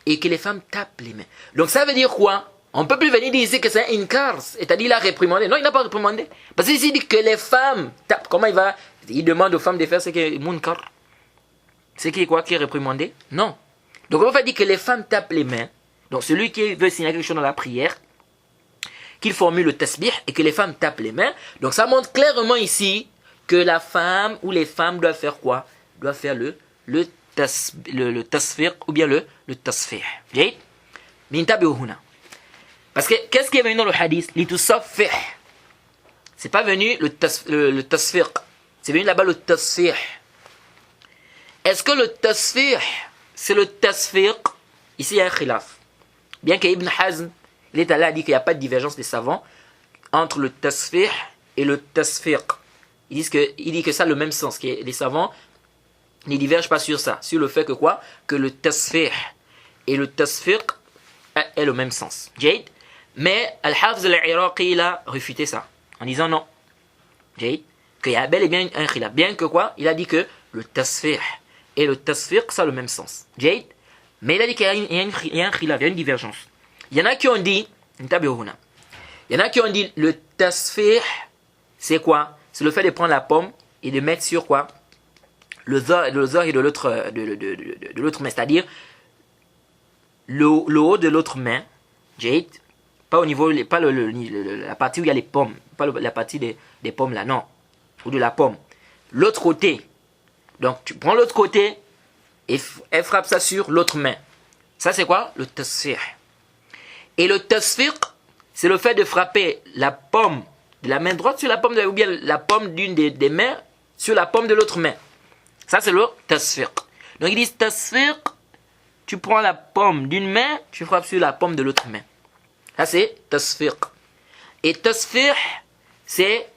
Et que les femmes tapent les mains. Donc ça veut dire quoi? On ne peut plus venir dire ici que c'est un inkar, c'est-à-dire il a réprimandé. Non, il n'a pas réprimandé. Parce que ici il dit que les femmes tapent. Comment il va? Il demande aux femmes de faire ce qui est munkar. Ce qui est quoi? Qui est réprimandé? Non. Donc on va dire que les femmes tapent les mains. Donc celui qui veut signaler quelque chose dans la prière, qu'il formule le tasbih et que les femmes tapent les mains. Donc ça montre clairement ici que la femme ou les femmes doivent faire quoi? Doivent faire le tasfiq ou bien le tasfih. Parce que qu'est-ce qui est venu dans le hadith? Litusaffih. C'est pas venu le tasfiq. C'est venu là-bas le tasfih. Est-ce que le tasfih c'est le tasfiq? Ici il y a un khilaf. Bien que Ibn Hazm il est allé à dire qu'il n'y a pas de divergence des savants entre le tasfih et le tasfiq. Il dit que ça a le même sens. Que les savants ne divergent pas sur ça. Sur le fait que quoi? Que le tasfih et le tasfiq aient le même sens. Jade. Mais Al-Hafiz al-Iraqi il a refuté ça. En disant non. Jade. Qu'il y a bel et bien un khilaf. Bien que quoi? Il a dit que le tasfih et le tasfiq ça a le même sens. Jade. Mais il a dit qu'il y a un khilaf, il y a une divergence. Il y en a qui ont dit, le tasfih, c'est quoi? C'est le fait de prendre la pomme et de mettre sur quoi? Le zahir de l'autre main, c'est-à-dire le haut de l'autre main, jade, pas au niveau, pas la partie où il y a les pommes, pas la partie des pommes là, non, ou de la pomme. L'autre côté, donc tu prends l'autre côté et elle frappe ça sur l'autre main. Ça c'est quoi? Le tasfih. Et le tasfiq, c'est le fait de frapper la pomme de la main droite sur la pomme ou bien la pomme d'une des mains sur la pomme de l'autre main. Ça c'est le tasfiq. Donc ils disent tasfiq, tu prends la pomme d'une main, tu frappes sur la pomme de l'autre main. Ça c'est tasfiq. Et tasfih, c'est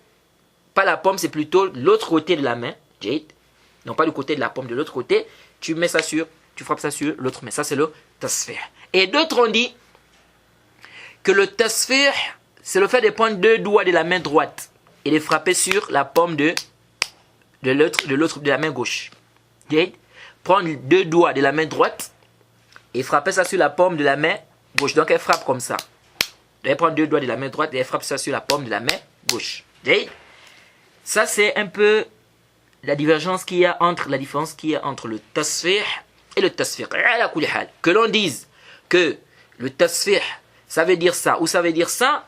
pas la pomme, c'est plutôt l'autre côté de la main, jade. Non pas le côté de la pomme, de l'autre côté, tu frappes ça sur l'autre main. Ça c'est le tasfih. Et d'autres ont dit que le tasfih, c'est le fait de prendre deux doigts de la main droite et de frapper sur la pomme de la main gauche. Prendre deux doigts de la main droite et frapper ça sur la pomme de la main gauche. Donc elle frappe comme ça. Elle prend deux doigts de la main droite et elle frappe ça sur la pomme de la main gauche. Ça c'est un peu la différence qu'il y a entre le tasfih et le tasfiq. Que l'on dise que le tasfih ça veut dire ça ou ça veut dire ça,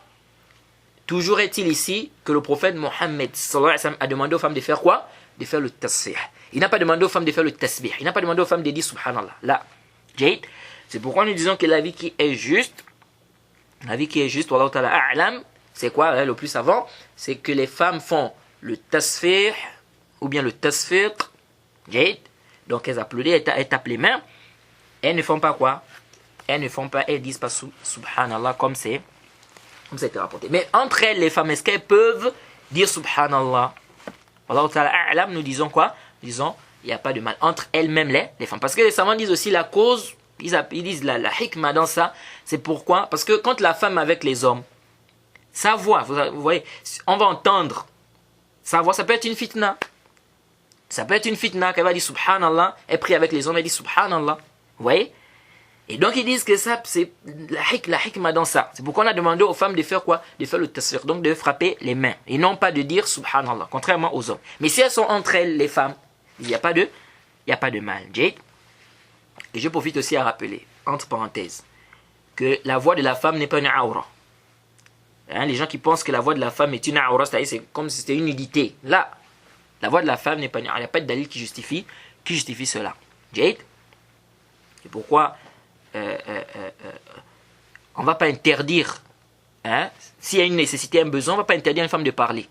toujours est-il ici que le prophète Mohammed sallallahu alayhi wa sallam a demandé aux femmes de faire quoi? De faire le tasfih. Il n'a pas demandé aux femmes de faire le tasbih. Il n'a pas demandé aux femmes de dire subhanallah. Là, c'est pourquoi nous disons que l'avis qui est juste, wallahu ta'ala a'lam, c'est quoi le plus savant? C'est que les femmes font le tasfih ou bien le tasfiq. Donc elles applaudissent, elles tapent les mains. Elles ne font pas quoi? Elles disent pas subhanallah comme c'est rapporté. Mais entre elles, les femmes, est-ce qu'elles peuvent dire subhanallah? Wallahu ta'ala a'lam, nous disons quoi? Nous disons, il n'y a pas de mal. Entre elles-mêmes, les femmes. Parce que les savants disent aussi la cause, ils disent la hikmah dans ça, c'est pourquoi? Parce que quand la femme est avec les hommes, sa voix, vous voyez, on va entendre, sa voix, ça peut être une fitna. Ça peut être une fitna qu'elle va dire subhanallah, elle prie avec les hommes, elle dit subhanallah. Vous voyez? Et donc ils disent que ça, c'est la hikmah dans ça. C'est pourquoi on a demandé aux femmes de faire quoi? De faire le tasfir, donc de frapper les mains. Et non pas de dire subhanallah, contrairement aux hommes. Mais si elles sont entre elles, les femmes, il n'y a pas de mal. Et je profite aussi à rappeler, entre parenthèses, que la voix de la femme n'est pas une aura. Hein, les gens qui pensent que la voix de la femme est une aura, c'est comme si c'était une nudité. Là, la voix de la femme n'est pas une aura. Il n'y a pas de dalil qui justifie cela. Jade. C'est pourquoi on ne va pas interdire, hein, s'il y a une nécessité, un besoin, on ne va pas interdire à une femme de parler.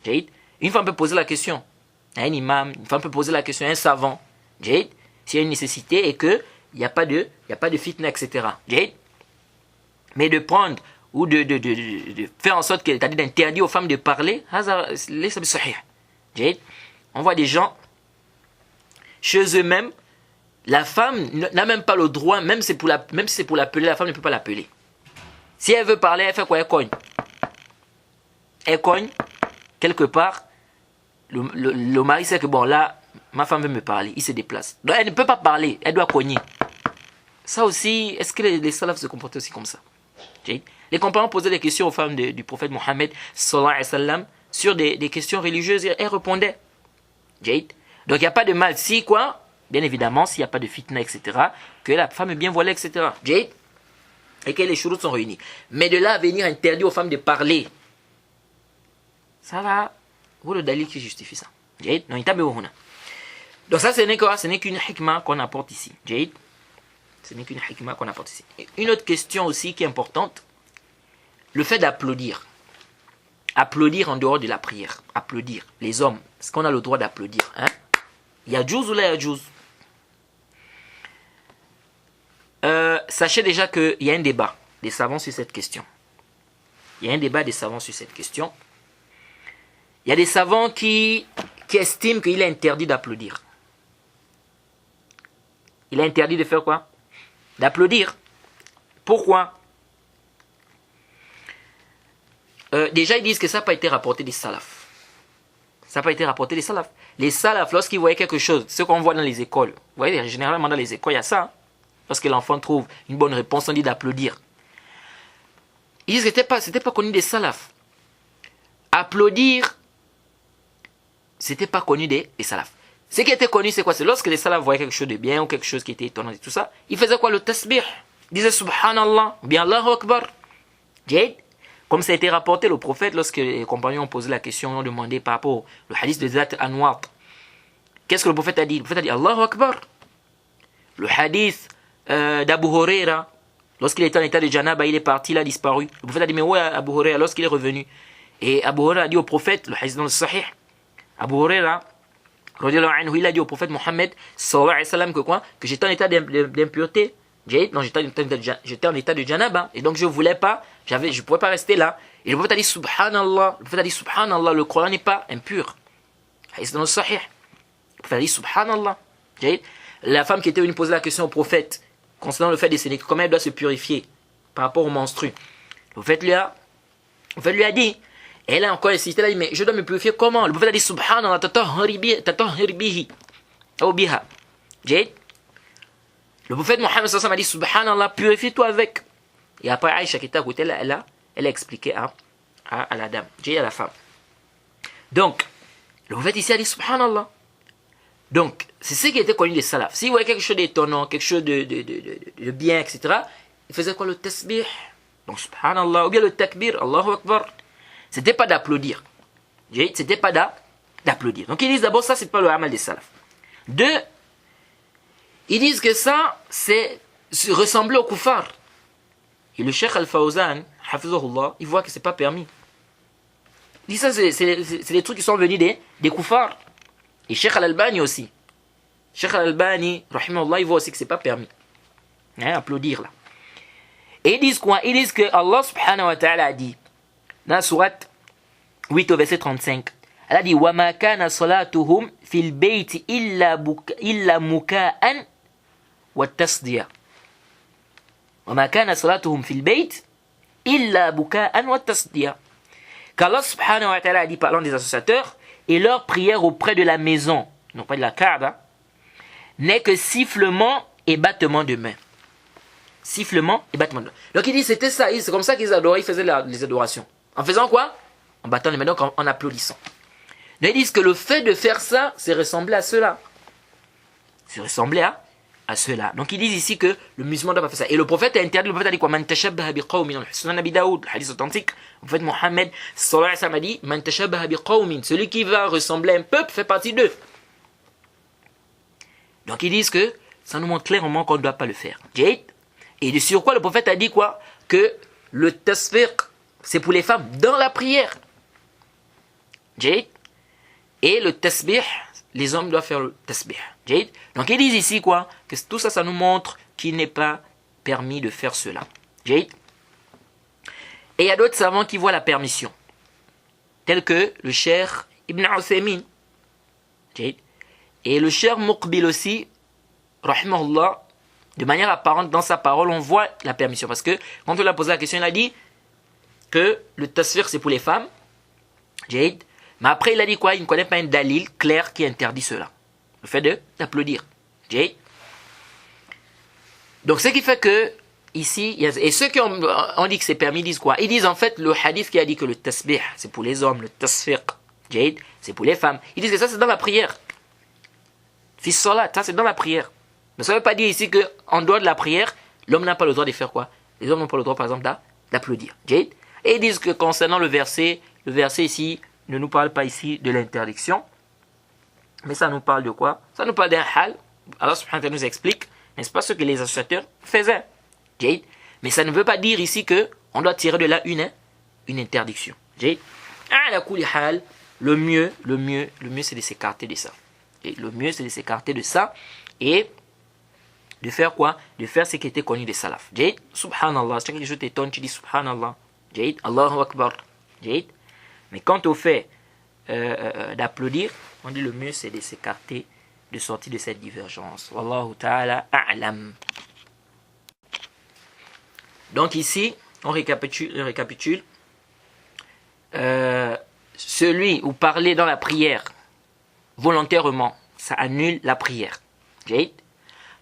Jade. Une femme peut poser la question à un imam, une femme peut poser la question à un savant. Jade. S'il y a une nécessité et qu'il n'y a pas de fitna, etc. Jade. Mais de prendre ou de faire en sorte que, c'est-à-dire d'interdire aux femmes de parler, on voit des gens, chez eux-mêmes, la femme n'a même pas le droit, même si c'est pour l'appeler, la femme ne peut pas l'appeler. Si elle veut parler, elle fait quoi? Elle cogne. Elle cogne, quelque part, le mari sait que bon là, ma femme veut me parler, il se déplace. Donc elle ne peut pas parler, elle doit cogner. Ça aussi, est-ce que les salafs se comportaient aussi comme ça? Les compagnons posaient des questions aux femmes du prophète Mohammed sallallahu alayhi wa sallam sur des questions religieuses et elles répondaient. Donc il n'y a pas de mal. Si quoi? Bien évidemment, s'il n'y a pas de fitna, etc., que la femme est bien voilée, etc. Et que les chouroutes sont réunis. Mais de là à venir interdire aux femmes de parler, ça va, où le dalil qui justifie ça? Donc ça, ce n'est quoi? Ce n'est qu'une hikmah qu'on apporte ici. Ce n'est qu'une hikmah qu'on apporte ici. Et une autre question aussi qui est importante, le fait d'applaudir. Applaudir en dehors de la prière. Applaudir. Les hommes, est-ce qu'on a le droit d'applaudir? Hein? Yajouz ou la yajouz? Sachez déjà qu'il y a un débat des savants sur cette question. Il y a un débat des savants sur cette question. Il y a des savants qui estiment qu'il est interdit d'applaudir. Il est interdit de faire quoi? D'applaudir. Pourquoi? Déjà, ils disent que ça n'a pas été rapporté des salafs. Ça n'a pas été rapporté des salafs. Les salafs, lorsqu'ils voyaient quelque chose, ce qu'on voit dans les écoles, vous voyez, généralement dans les écoles, il y a ça. Lorsque l'enfant trouve une bonne réponse, on dit d'applaudir. Ils disent que ce n'était pas connu des salafs. Applaudir, ce n'était pas connu des salafs. Ce qui était connu, c'est quoi? C'est lorsque les salafs voyaient quelque chose de bien ou quelque chose qui était étonnant et tout ça, ils faisaient quoi? Le tasbih. Ils disaient Subhanallah, ou bien Allahu Akbar. Jade. Comme ça a été rapporté, le prophète, lorsque les compagnons ont posé la question, ont demandé par rapport au hadith de Zat Anwat. Qu'est-ce que le prophète a dit? Le prophète a dit Allahu Akbar. Le hadith d'Abu Huraira, lorsqu'il était en état de janaba, il est parti, il a disparu. Le prophète a dit mais où est Abu Huraira lorsqu'il est revenu? Et Abu Huraira a dit au prophète, le hadith dans le Sahih, Abu Huraira, il a dit au prophète Mohammed sallallahu alayhi wa sallam que quoi? Que j'étais en état d'impureté. Non, j'étais en état de janaba. Et donc je voulais pas, je pouvais pas rester là. Et le prophète a dit Subhanallah. Le prophète a dit Subhanallah, le Coran n'est pas impur. C'est dans le Sahih. Le prophète a dit Subhanallah. La femme qui était venue poser la question au prophète concernant le fait de s'énerver, comment elle doit se purifier par rapport au menstru. Le prophète lui a dit, et elle a encore insisté, elle a dit, mais je dois me purifier comment? Le prophète a dit Subhanallah, tatahhir bihi. Ou biha. Le prophète Mohammed sallallahu alayhi wa sallam a dit Subhanallah, purifie-toi avec. Et après Aïcha qui était à côté, elle a expliqué à la dame, à la femme. Donc, le prophète ici a dit Subhanallah. Donc, c'est ce qui était connu des salafs. S'il voyait quelque chose d'étonnant, quelque chose de bien, etc., il faisait quoi? Le tasbih. Donc, Subhanallah. Ou bien le takbir, Allahu Akbar. C'était pas d'applaudir. C'était pas d'applaudir. Donc, ils disent d'abord, ça, c'est pas le amal des salafs. Deux, ils disent que ça, c'est ressembler au kuffar. Et le Cheikh Al-Fawzan, hafizahullah, il voit que c'est pas permis. Il dit ça, c'est des trucs qui sont venus des kuffars. Et Cheikh Al-Albani aussi. Cheikh Al-Albani, rahimahullah, il voit aussi que c'est pas permis. Hein, applaudir là. Et ils disent quoi? Ils disent que Allah subhanahu wa ta'ala a dit, dans la sourate 8 au verset 35, elle a dit وَمَا كَانَ صَلَاتُهُمْ فِي الْبَيْتِ إِلَّا مُكَاءً وَالتَّصْدِيَةً وَمَا كَانَ صَلَاتُهُمْ فِي الْبَيْتِ إِلَّا بُكَاءً وَالتَّصْدِيَةً qu'Allah subhanahu wa ta'ala a dit parlant des associateurs, et leur prière auprès de la maison, non pas de la Kaaba, n'est que sifflement et battement de main. Sifflement et battement de main. Donc il dit c'était ça, c'est comme ça qu'ils adoraient, ils faisaient les adorations. En faisant quoi? En battant les mains, donc en applaudissant. Donc ils disent que le fait de faire ça, c'est ressembler à cela. C'est ressembler à cela. Donc ils disent ici que le musulman ne doit pas faire ça. Et le prophète a interdit, le prophète a dit quoi? Man tashabbaha biqawmin, dans le Sunan Abi Daoud, le hadith authentique. Le prophète Mohammed sallallahu alayhi wa sallam a dit Man tashabbaha biqawmin, celui qui va ressembler à un peuple fait partie d'eux. Donc ils disent que ça nous montre clairement qu'on ne doit pas le faire. Et sur quoi le prophète a dit quoi? Que le tasfiq, c'est pour les femmes dans la prière. Et le tasbih, les hommes doivent faire le tasbih. Donc ils disent ici quoi? Que tout ça, ça nous montre qu'il n'est pas permis de faire cela. Et il y a d'autres savants qui voient la permission, tels que le cheikh Ibn Uthaymin. Et le cheikh Muqbil aussi, rahimahullah, de manière apparente dans sa parole, on voit la permission. Parce que quand on lui a posé la question, il a dit que le tasfir c'est pour les femmes. Mais après il a dit quoi? Il ne connaît pas un dalil clair qui interdit cela. Le fait d'applaudir. Donc ce qui fait que ici, et ceux qui ont dit que c'est permis disent quoi? Ils disent en fait le hadith qui a dit que le tasbih c'est pour les hommes, le tasfiq c'est pour les femmes. Ils disent que ça c'est dans la prière. Fis salat, ça c'est dans la prière. Mais ça ne veut pas dire ici qu'en dehors de la prière, l'homme n'a pas le droit de faire quoi? Les hommes n'ont pas le droit, par exemple, d'applaudir. Et ils disent que concernant le verset ici ne nous parle pas ici de l'interdiction. Mais ça nous parle de quoi? Ça nous parle d'un hal. Allah subhanahu wa ta'ala nous explique, n'est-ce pas, ce que les associateurs faisaient. Mais ça ne veut pas dire ici qu'on doit tirer de là une interdiction. Le mieux, c'est de s'écarter de ça. Et le mieux, c'est de s'écarter de ça. Et de faire quoi? De faire ce qui était connu des salafs. Subhanallah, si quelque chose t'étonne, tu dis Subhanallah. Allahu Akbar. Mais quant au fait d'applaudir, on dit le mieux c'est de s'écarter, de sortir de cette divergence. Wallahu ta'ala a'lam. Donc ici, on récapitule. Celui ou parler dans la prière volontairement, ça annule la prière.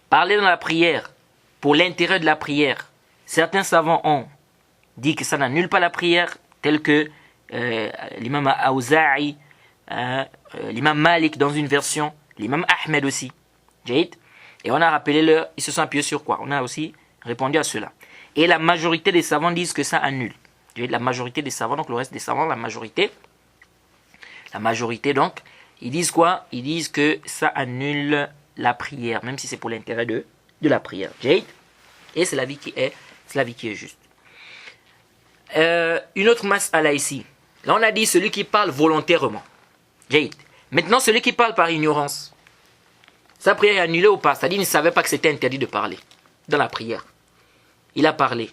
Parler dans la prière pour l'intérêt de la prière, certains savants ont dit que ça n'annule pas la prière, tel que l'imam Aouza'i, l'imam Malik dans une version, l'imam Ahmed aussi. Et on a rappelé ils se sont appuyés sur quoi? On a aussi répondu à cela. Et la majorité des savants disent que ça annule. La majorité des savants, donc le reste des savants, la majorité donc, ils disent quoi? Ils disent que ça annule la prière, même si c'est pour l'intérêt de la prière. Et c'est la vie qui est juste. Une autre mas'ala ici. Là on a dit celui qui parle volontairement. Maintenant celui qui parle par ignorance, sa prière est annulée ou pas? C'est-à-dire il ne savait pas que c'était interdit de parler dans la prière. Il a parlé.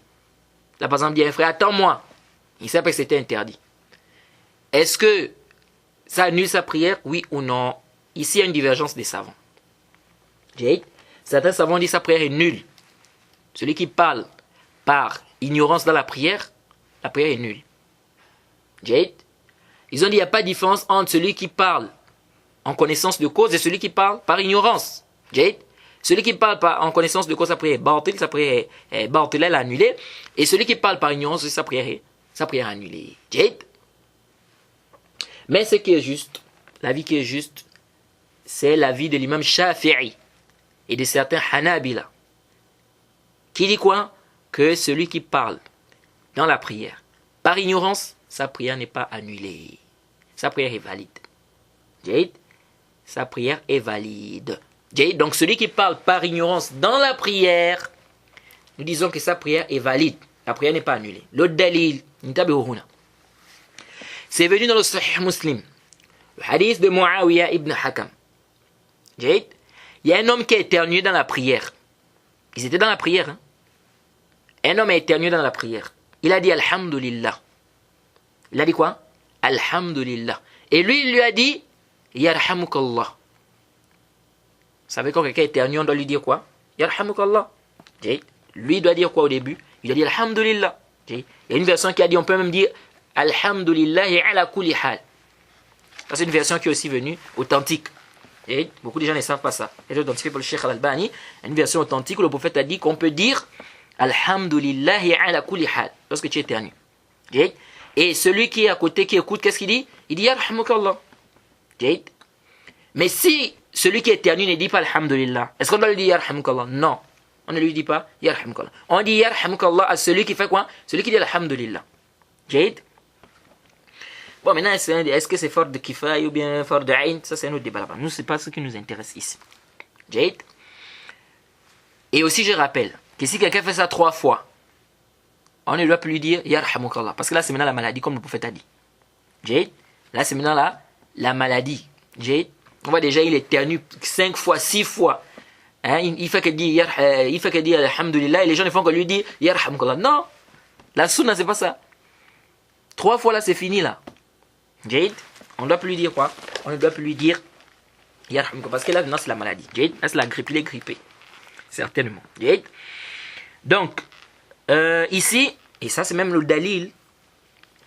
Là par exemple dit un frère, attends-moi. Il ne savait pas que c'était interdit. Est-ce que ça annule sa prière? Oui ou non? Ici il y a une divergence des savants. Certains savants disent que sa prière est nulle. Celui qui parle par ignorance dans la prière est nulle. Ils ont dit qu'il n'y a pas de différence entre celui qui parle en connaissance de cause et celui qui parle par ignorance. Celui qui parle en connaissance de cause, sa prière est batil, sa prière est batil, elle est annulée. Et celui qui parle par ignorance, sa prière est annulée. Mais ce qui est juste, la vie qui est juste, c'est la vie de l'imam Shafi'i et de certains Hanabila. Qui dit quoi? Que celui qui parle dans la prière par ignorance, sa prière n'est pas annulée. Sa prière est valide. Sa prière est valide. Donc celui qui parle par ignorance dans la prière, nous disons que sa prière est valide. La prière n'est pas annulée. Le dalil, c'est venu dans le Sahih Muslim, le hadith de Muawiyah ibn Hakam. Il y a un homme qui a éternué dans la prière. Ils étaient dans la prière. Hein? Un homme a éternué dans la prière. Il a dit Alhamdulillah. Il a dit quoi? Alhamdulillah. Et lui, il lui a dit Yarhamukallah. Vous savez, quand quelqu'un éternue, on doit lui dire quoi? Yarhamukallah. Lui, il doit dire quoi au début? Il doit dire Alhamdulillah. Il y a une version qui a dit, on peut même dire Alhamdulillah ala kulli hal. C'est une version qui est aussi venue authentique. Et beaucoup de gens ne savent pas ça. Elle est authentifiée par le Cheikh Al-Albani. Une version authentique où le prophète a dit qu'on peut dire Alhamdulillah ala kulli hal lorsque tu éternues. Et celui qui est à côté, qui écoute, qu'est-ce qu'il dit? Il dit Yarhamukallah. Mais si celui qui éternue ne dit pas Alhamdulillah, est-ce qu'on doit lui dire Yarhamukallah? Non. On ne lui dit pas Yarhamukallah. On dit Yarhamukallah à celui qui fait quoi? Celui qui dit Alhamdulillah. Jade. Bon, maintenant, est-ce que c'est fort de Kifaya ou bien fort de Aïn? Ça, c'est un autre débat là-bas. Nous, c'est pas ce qui nous intéresse ici. Jade. Et aussi, je rappelle que si quelqu'un fait ça 3 fois, on ne doit plus lui dire Yarhamukallah. Parce que là, c'est maintenant la maladie, comme le prophète a dit. Jade. Là, c'est maintenant la maladie. Jade. On voit déjà, il éternue 5 fois, 6 fois. Hein? Il fait que dire Alhamdulillah et les gens ne font que lui dire Yarhamukallah. Non. La sunna, c'est pas ça. 3 fois là, c'est fini là. Jade, on ne doit plus lui dire quoi? On ne doit plus lui dire Yarhamukallah. Parce que là, maintenant, c'est la maladie. Jade, là, c'est la grippe. Il est grippé. Certainement. Jade. Donc, ici, et ça, c'est même le dalil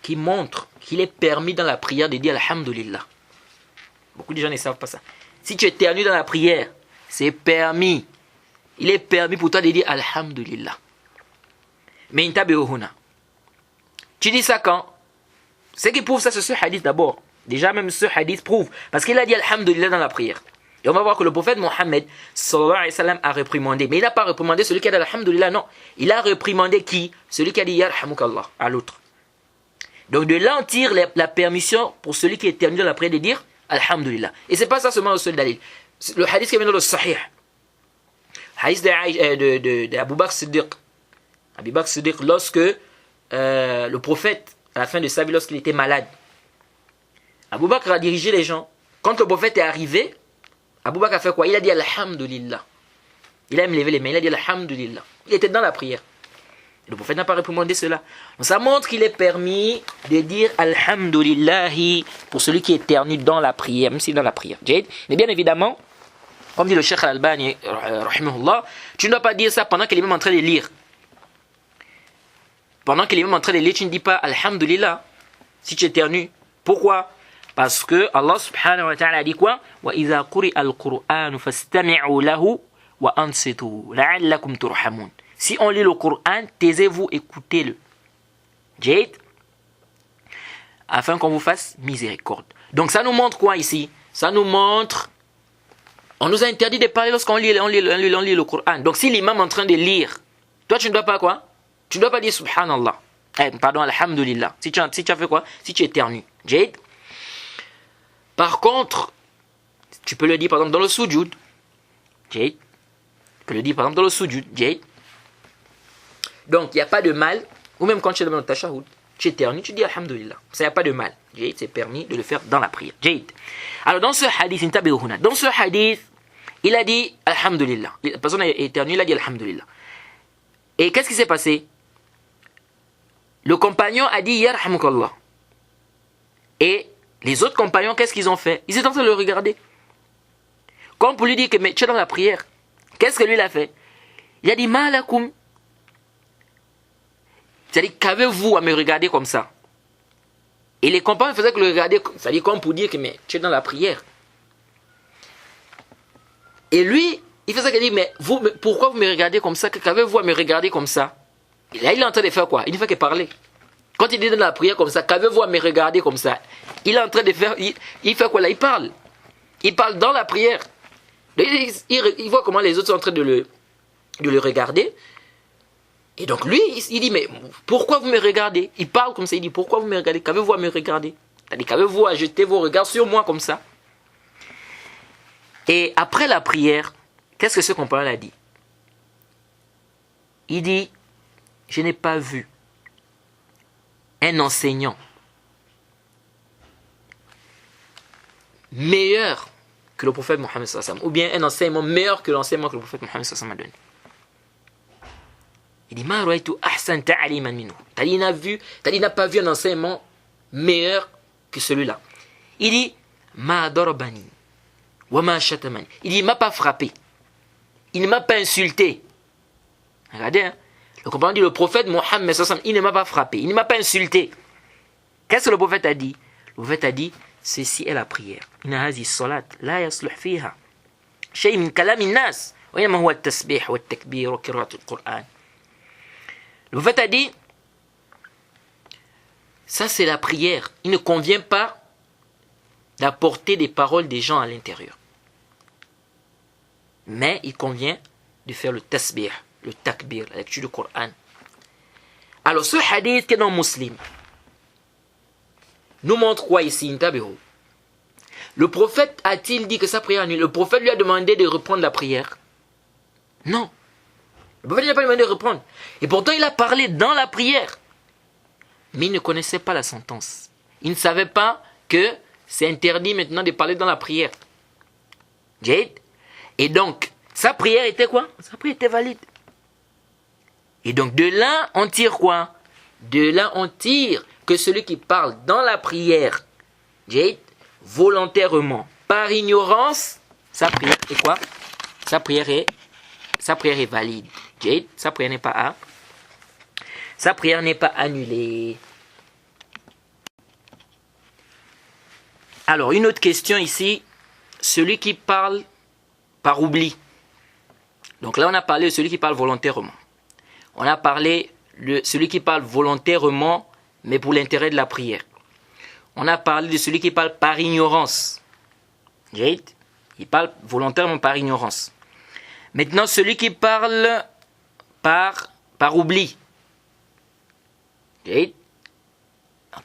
qui montre qu'il est permis dans la prière de dire Alhamdulillah. Beaucoup de gens ne savent pas ça. Si tu éternues dans la prière, c'est permis. Il est permis pour toi de dire Alhamdulillah. Mais intabi'uhuna. Tu dis ça quand? Ce qui prouve ça, c'est ce hadith d'abord. Déjà, même ce hadith prouve. Parce qu'il a dit Alhamdulillah dans la prière. Et on va voir que le prophète Mohammed sallallahu alayhi wa sallam a réprimandé. Mais il n'a pas réprimandé celui qui a dit Alhamdulillah, non. Il a réprimandé qui? Celui qui a dit Yarhamukallah à l'autre. Donc de là, on tire la permission pour celui qui est terminé dans la prière de dire Alhamdulillah. Et c'est pas ça seulement le seul dalil. Le hadith qui est dans le Sahih. Hadith de Abu Bakr Siddiq. Abu Bakr Siddiq, lorsque le prophète, à la fin de sa vie, lorsqu'il était malade, Abu Bakr a dirigé les gens. Quand le prophète est arrivé, Abu Bakr a fait quoi? Il a dit Alhamdulillah. Il a même levé les mains, il a dit Alhamdulillah. Il était dans la prière. Le prophète n'a pas réprimandé cela. Donc ça montre qu'il est permis de dire Alhamdulillahi pour celui qui éternue dans la prière, même si dans la prière. Mais bien évidemment, comme dit le Cheikh Al-Albani, rahimahullah, tu ne dois pas dire ça pendant qu'il est même en train de lire. Pendant qu'il est même en train de lire, tu ne dis pas Alhamdulillah si tu éternues. Pourquoi? Parce que Allah subhanahu wa ta'ala a dit quoi? Wa idha quri'a al-Qur'an fastami'u lahu wa ansitu la'allakum turhamun. Si on lit le Coran, taisez-vous, écoutez-le. Jade, afin qu'on vous fasse miséricorde. Donc ça nous montre quoi ici? Ça nous montre, on nous a interdit de parler lorsqu'on lit le Coran. Donc si l'imam est en train de lire, toi tu ne dois pas quoi? Tu ne dois pas dire Subhanallah. Pardon, Alhamdulillah. Si tu as fait quoi? Si tu éternues. Jade. Par contre, tu peux le dire par exemple dans le soujud. Jade. Tu peux le dire par exemple dans le soujud. Jade. Donc, il n'y a pas de mal, ou même quand tu es dans le tashahhud, tu éternues, tu dis Alhamdulillah. Ça, il n'y a pas de mal. C'est permis de le faire dans la prière. Alors, dans ce hadith, il a dit Alhamdulillah. La personne a éternué, il a dit Alhamdulillah. Et qu'est-ce qui s'est passé? Le compagnon a dit Yarhamukallah. Et les autres compagnons, qu'est-ce qu'ils ont fait? Ils étaient en train de le regarder. Comme pour lui dire que mais, tu es dans la prière. Qu'est-ce que lui il a fait? Il a dit Malakum. C'est-à-dire, qu'avez-vous à me regarder comme ça? Et les compagnons faisaient que le regarder, c'est-à-dire comme pour dire que mais, tu es dans la prière. Et lui, il faisait que dire, mais pourquoi vous me regardez comme ça? Qu'avez-vous à me regarder comme ça? Et là, il est en train de faire quoi? Il ne fait que parler. Quand il est dans la prière comme ça, qu'avez-vous à me regarder comme ça? Il est en train de faire, il fait quoi là? Il parle. Il parle dans la prière. Il voit comment les autres sont en train de le regarder. Et donc lui, il dit, mais pourquoi vous me regardez? Il parle comme ça, il dit, pourquoi vous me regardez? Qu'avez-vous à me regarder? C'est-à-dire, qu'avez-vous à jeter vos regards sur moi comme ça? Et après la prière, qu'est-ce que ce compagnon a dit? Il dit, je n'ai pas vu un enseignant meilleur que le prophète Mohammed sallallahu alayhi wa sallam, ou bien un enseignement meilleur que l'enseignement que le prophète Mohammed sallallahu alayhi wa sallam a donné. Il dit, ma ra'aytu ahsan ta'aliman minhu. Il n'a pas vu un enseignement meilleur que celui-là. Il dit, ma darabani wa ma shatamani. Il dit, il ne m'a pas frappé. Il ne m'a pas insulté. Regardez, hein. Le compagnon dit, le prophète Mohammed sallallahu alayhi wa sallam, il ne m'a pas frappé. Il ne m'a pas insulté. Qu'est-ce que le prophète a dit? Le prophète a dit, ceci est la prière. Inna hazi salat la yasluh fiha shay min kalami nas wa inma huwa at-tasbih wa at-takbir wa qira'atu al-Qur'an. Le prophète a dit, ça c'est la prière. Il ne convient pas d'apporter des paroles des gens à l'intérieur. Mais il convient de faire le tasbih, le takbir, la lecture du Coran. Alors ce hadith qui est dans Muslim nous montre quoi ici, Intabihu? Le prophète a-t-il dit que sa prière annule? Le prophète lui a demandé de reprendre la prière? Non. Le prophète n'a pas demandé de reprendre. Et pourtant il a parlé dans la prière. Mais il ne connaissait pas la sentence. Il ne savait pas que c'est interdit maintenant de parler dans la prière. Et donc, sa prière était quoi? Sa prière était valide. Et donc, de là, on tire quoi? De là, on tire que celui qui parle dans la prière, volontairement, par ignorance, sa prière est quoi? Sa prière est valide. Sa prière n'est pas annulée. Alors, une autre question ici. Celui qui parle par oubli. Donc là, on a parlé de celui qui parle volontairement. On a parlé de celui qui parle volontairement, mais pour l'intérêt de la prière. On a parlé de celui qui parle par ignorance. Il parle volontairement par ignorance. Maintenant, celui qui parle par oubli. Donc,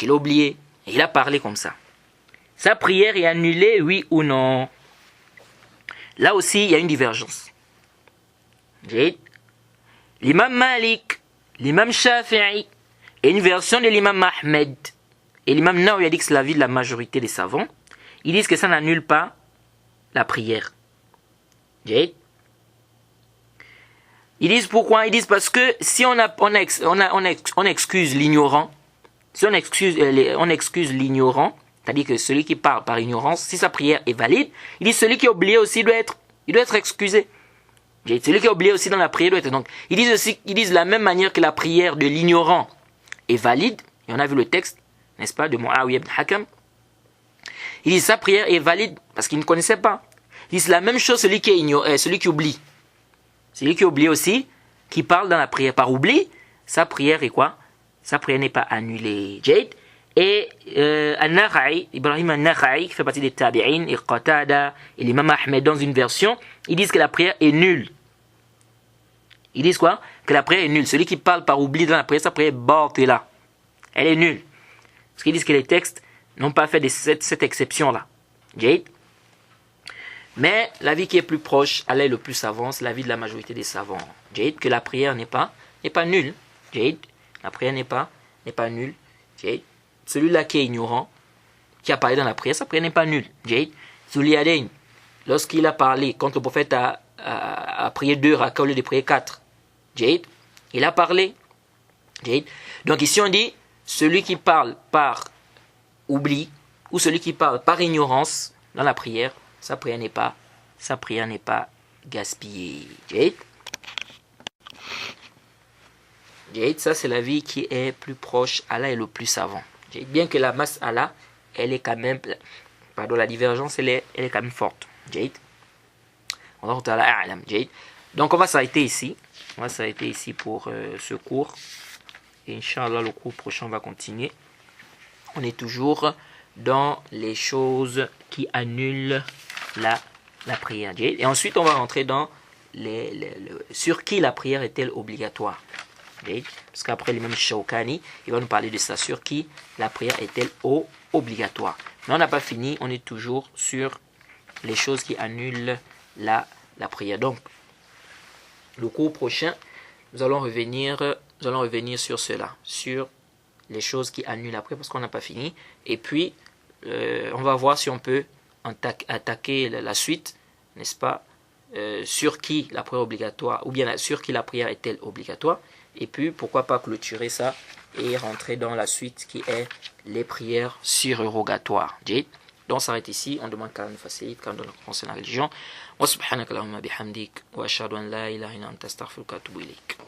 il a oublié. Et il a parlé comme ça. Sa prière est annulée, oui ou non? Là aussi, il y a une divergence. L'imam Malik, l'imam Shafi'i, et une version de l'imam Ahmed, et l'imam Nawawi a dit que c'est l'avis de la majorité des savants, ils disent que ça n'annule pas la prière. Ils disent pourquoi? Ils disent parce que si on excuse l'ignorant, si on excuse l'ignorant, c'est-à-dire que celui qui parle par ignorance, si sa prière est valide, il dit celui qui est oublié aussi doit être excusé. Celui qui est oublié aussi dans la prière doit être. Donc, ils disent de la même manière que la prière de l'ignorant est valide, et on a vu le texte, n'est-ce pas, de Muawiyah ibn Hakam. Ils disent sa prière est valide parce qu'il ne connaissait pas. Ils disent la même chose celui qui oublie. Celui qui oublie aussi, qui parle dans la prière par oubli, sa prière est quoi? Sa prière n'est pas annulée. Et Ibrahim al-Nakha'i, qui fait partie des Tabi'in, et Qatada, et l'imam Ahmed dans une version, ils disent que la prière est nulle. Ils disent quoi? Que la prière est nulle. Celui qui parle par oubli dans la prière, sa prière est batila. Elle est nulle. Parce qu'ils disent que les textes n'ont pas fait cette exception-là. Mais l'avis qui est plus proche, Allah est le plus savant, c'est l'avis de la majorité des savants. Que la prière n'est pas nulle. La prière n'est pas nulle. Celui-là qui est ignorant, qui a parlé dans la prière, sa prière n'est pas nulle. Zuliadain, lorsqu'il a parlé, quand le prophète a prié 2 rakats au lieu de prier 4, il a parlé. Donc ici on dit, celui qui parle par oubli, ou celui qui parle par ignorance dans la prière, sa prière n'est pas gaspillée. Ça c'est l'avis qui est plus proche, Allah est le plus savant. Bien que la masse Allah, elle est quand même, la divergence elle est quand même forte. Donc on va s'arrêter ici. Pour ce cours. Et Inch'Allah, le cours prochain va continuer. On est toujours dans les choses qui annulent la prière. Et ensuite on va rentrer dans sur qui la prière est-elle obligatoire. Parce qu'après l'imam Shawkani, il va nous parler de ça, sur qui la prière est-elle obligatoire. Mais on n'a pas fini, on est toujours sur les choses qui annulent la prière. Donc, le cours prochain, nous allons revenir sur cela, sur les choses qui annulent la prière, parce qu'on n'a pas fini. Et puis, on va voir si on peut attaquer la suite, n'est-ce pas, sur qui la prière est obligatoire, ou bien sur qui la prière est-elle obligatoire. Et puis, pourquoi pas clôturer ça et rentrer dans la suite qui est les prières surérogatoires. Donc, on s'arrête ici. On demande qu'Allah nous facilite, qu'Allah nous concerne la religion. Wa subhanaka Allahumma bihamdik wa ashhadu an la ilaha illa anta astaghfiruka wa atubu ilayk.